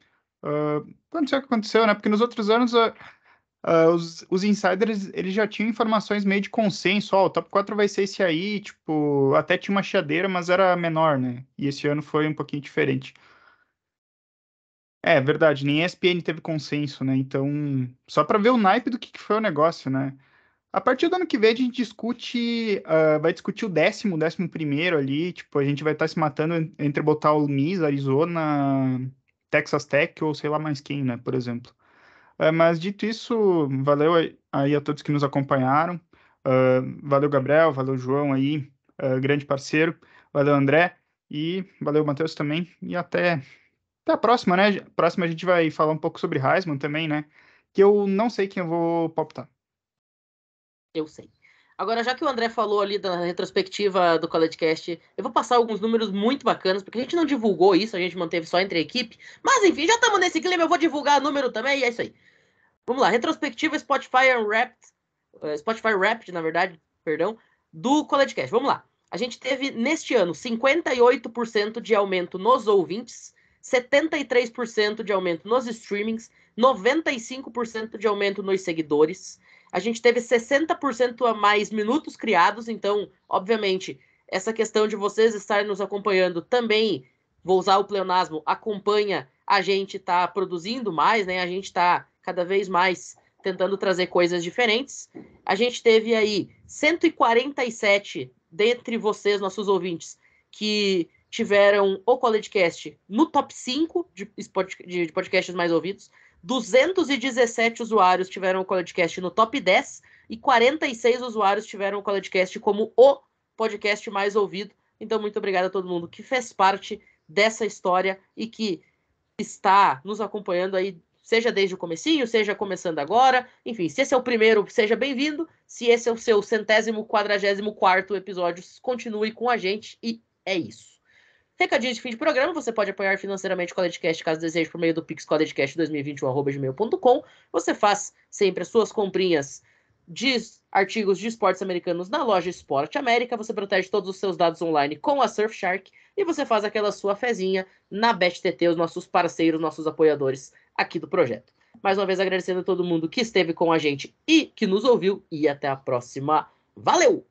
Aconteceu o que aconteceu, né? Porque nos outros anos os insiders, eles já tinham informações meio de consenso, ó, o top 4 vai ser esse aí, tipo, até tinha uma chiadeira, mas era menor, né? E esse ano foi um pouquinho diferente. É verdade, nem a ESPN teve consenso, né? Então, só para ver o naipe do que foi o negócio, né? A partir do ano que vem a gente discute, vai discutir o 11º ali, tipo, a gente vai estar se matando entre botar o Miss, Arizona, Texas Tech ou sei lá mais quem, né, por exemplo. Mas dito isso, valeu aí a todos que nos acompanharam. Valeu, Gabriel, valeu, João aí, grande parceiro. Valeu, André. E valeu, Matheus também. E até a próxima, né? Próxima a gente vai falar um pouco sobre Heisman também, né? Que eu não sei quem eu vou palpitar. Eu sei. Agora, já que o André falou ali da retrospectiva do CollegeCast, eu vou passar alguns números muito bacanas, porque a gente não divulgou isso, a gente manteve só entre a equipe. Mas enfim, já estamos nesse clima, eu vou divulgar número também, e é isso aí. Vamos lá, retrospectiva Spotify Wrapped, na verdade, perdão, do CollegeCast. Vamos lá. A gente teve, neste ano, 58% de aumento nos ouvintes, 73% de aumento nos streamings, 95% de aumento nos seguidores. A gente teve 60% a mais minutos criados, então, obviamente, essa questão de vocês estarem nos acompanhando também, vou usar o pleonasmo, acompanha a gente tá produzindo mais, né? A gente tá cada vez mais tentando trazer coisas diferentes. A gente teve aí 147 dentre vocês, nossos ouvintes, que tiveram o CollegeCast no top 5 de podcasts mais ouvidos. 217 usuários tiveram o CollegeCast no top 10 e 46 usuários tiveram o CollegeCast como o podcast mais ouvido. Então, muito obrigado a todo mundo que fez parte dessa história e que está nos acompanhando aí, seja desde o comecinho, seja começando agora. Enfim, se esse é o primeiro, seja bem-vindo. Se esse é o seu 144º episódio, continue com a gente e é isso. Recadinho de fim de programa, você pode apoiar financeiramente o CollegeCast caso deseje por meio do Pix CollegeCast2021@gmail.com. Você faz sempre as suas comprinhas de artigos de esportes americanos na loja Esporte América. Você protege todos os seus dados online com a Surfshark e você faz aquela sua fezinha na BetTT, os nossos parceiros, nossos apoiadores aqui do projeto. Mais uma vez agradecendo a todo mundo que esteve com a gente e que nos ouviu, e até a próxima. Valeu!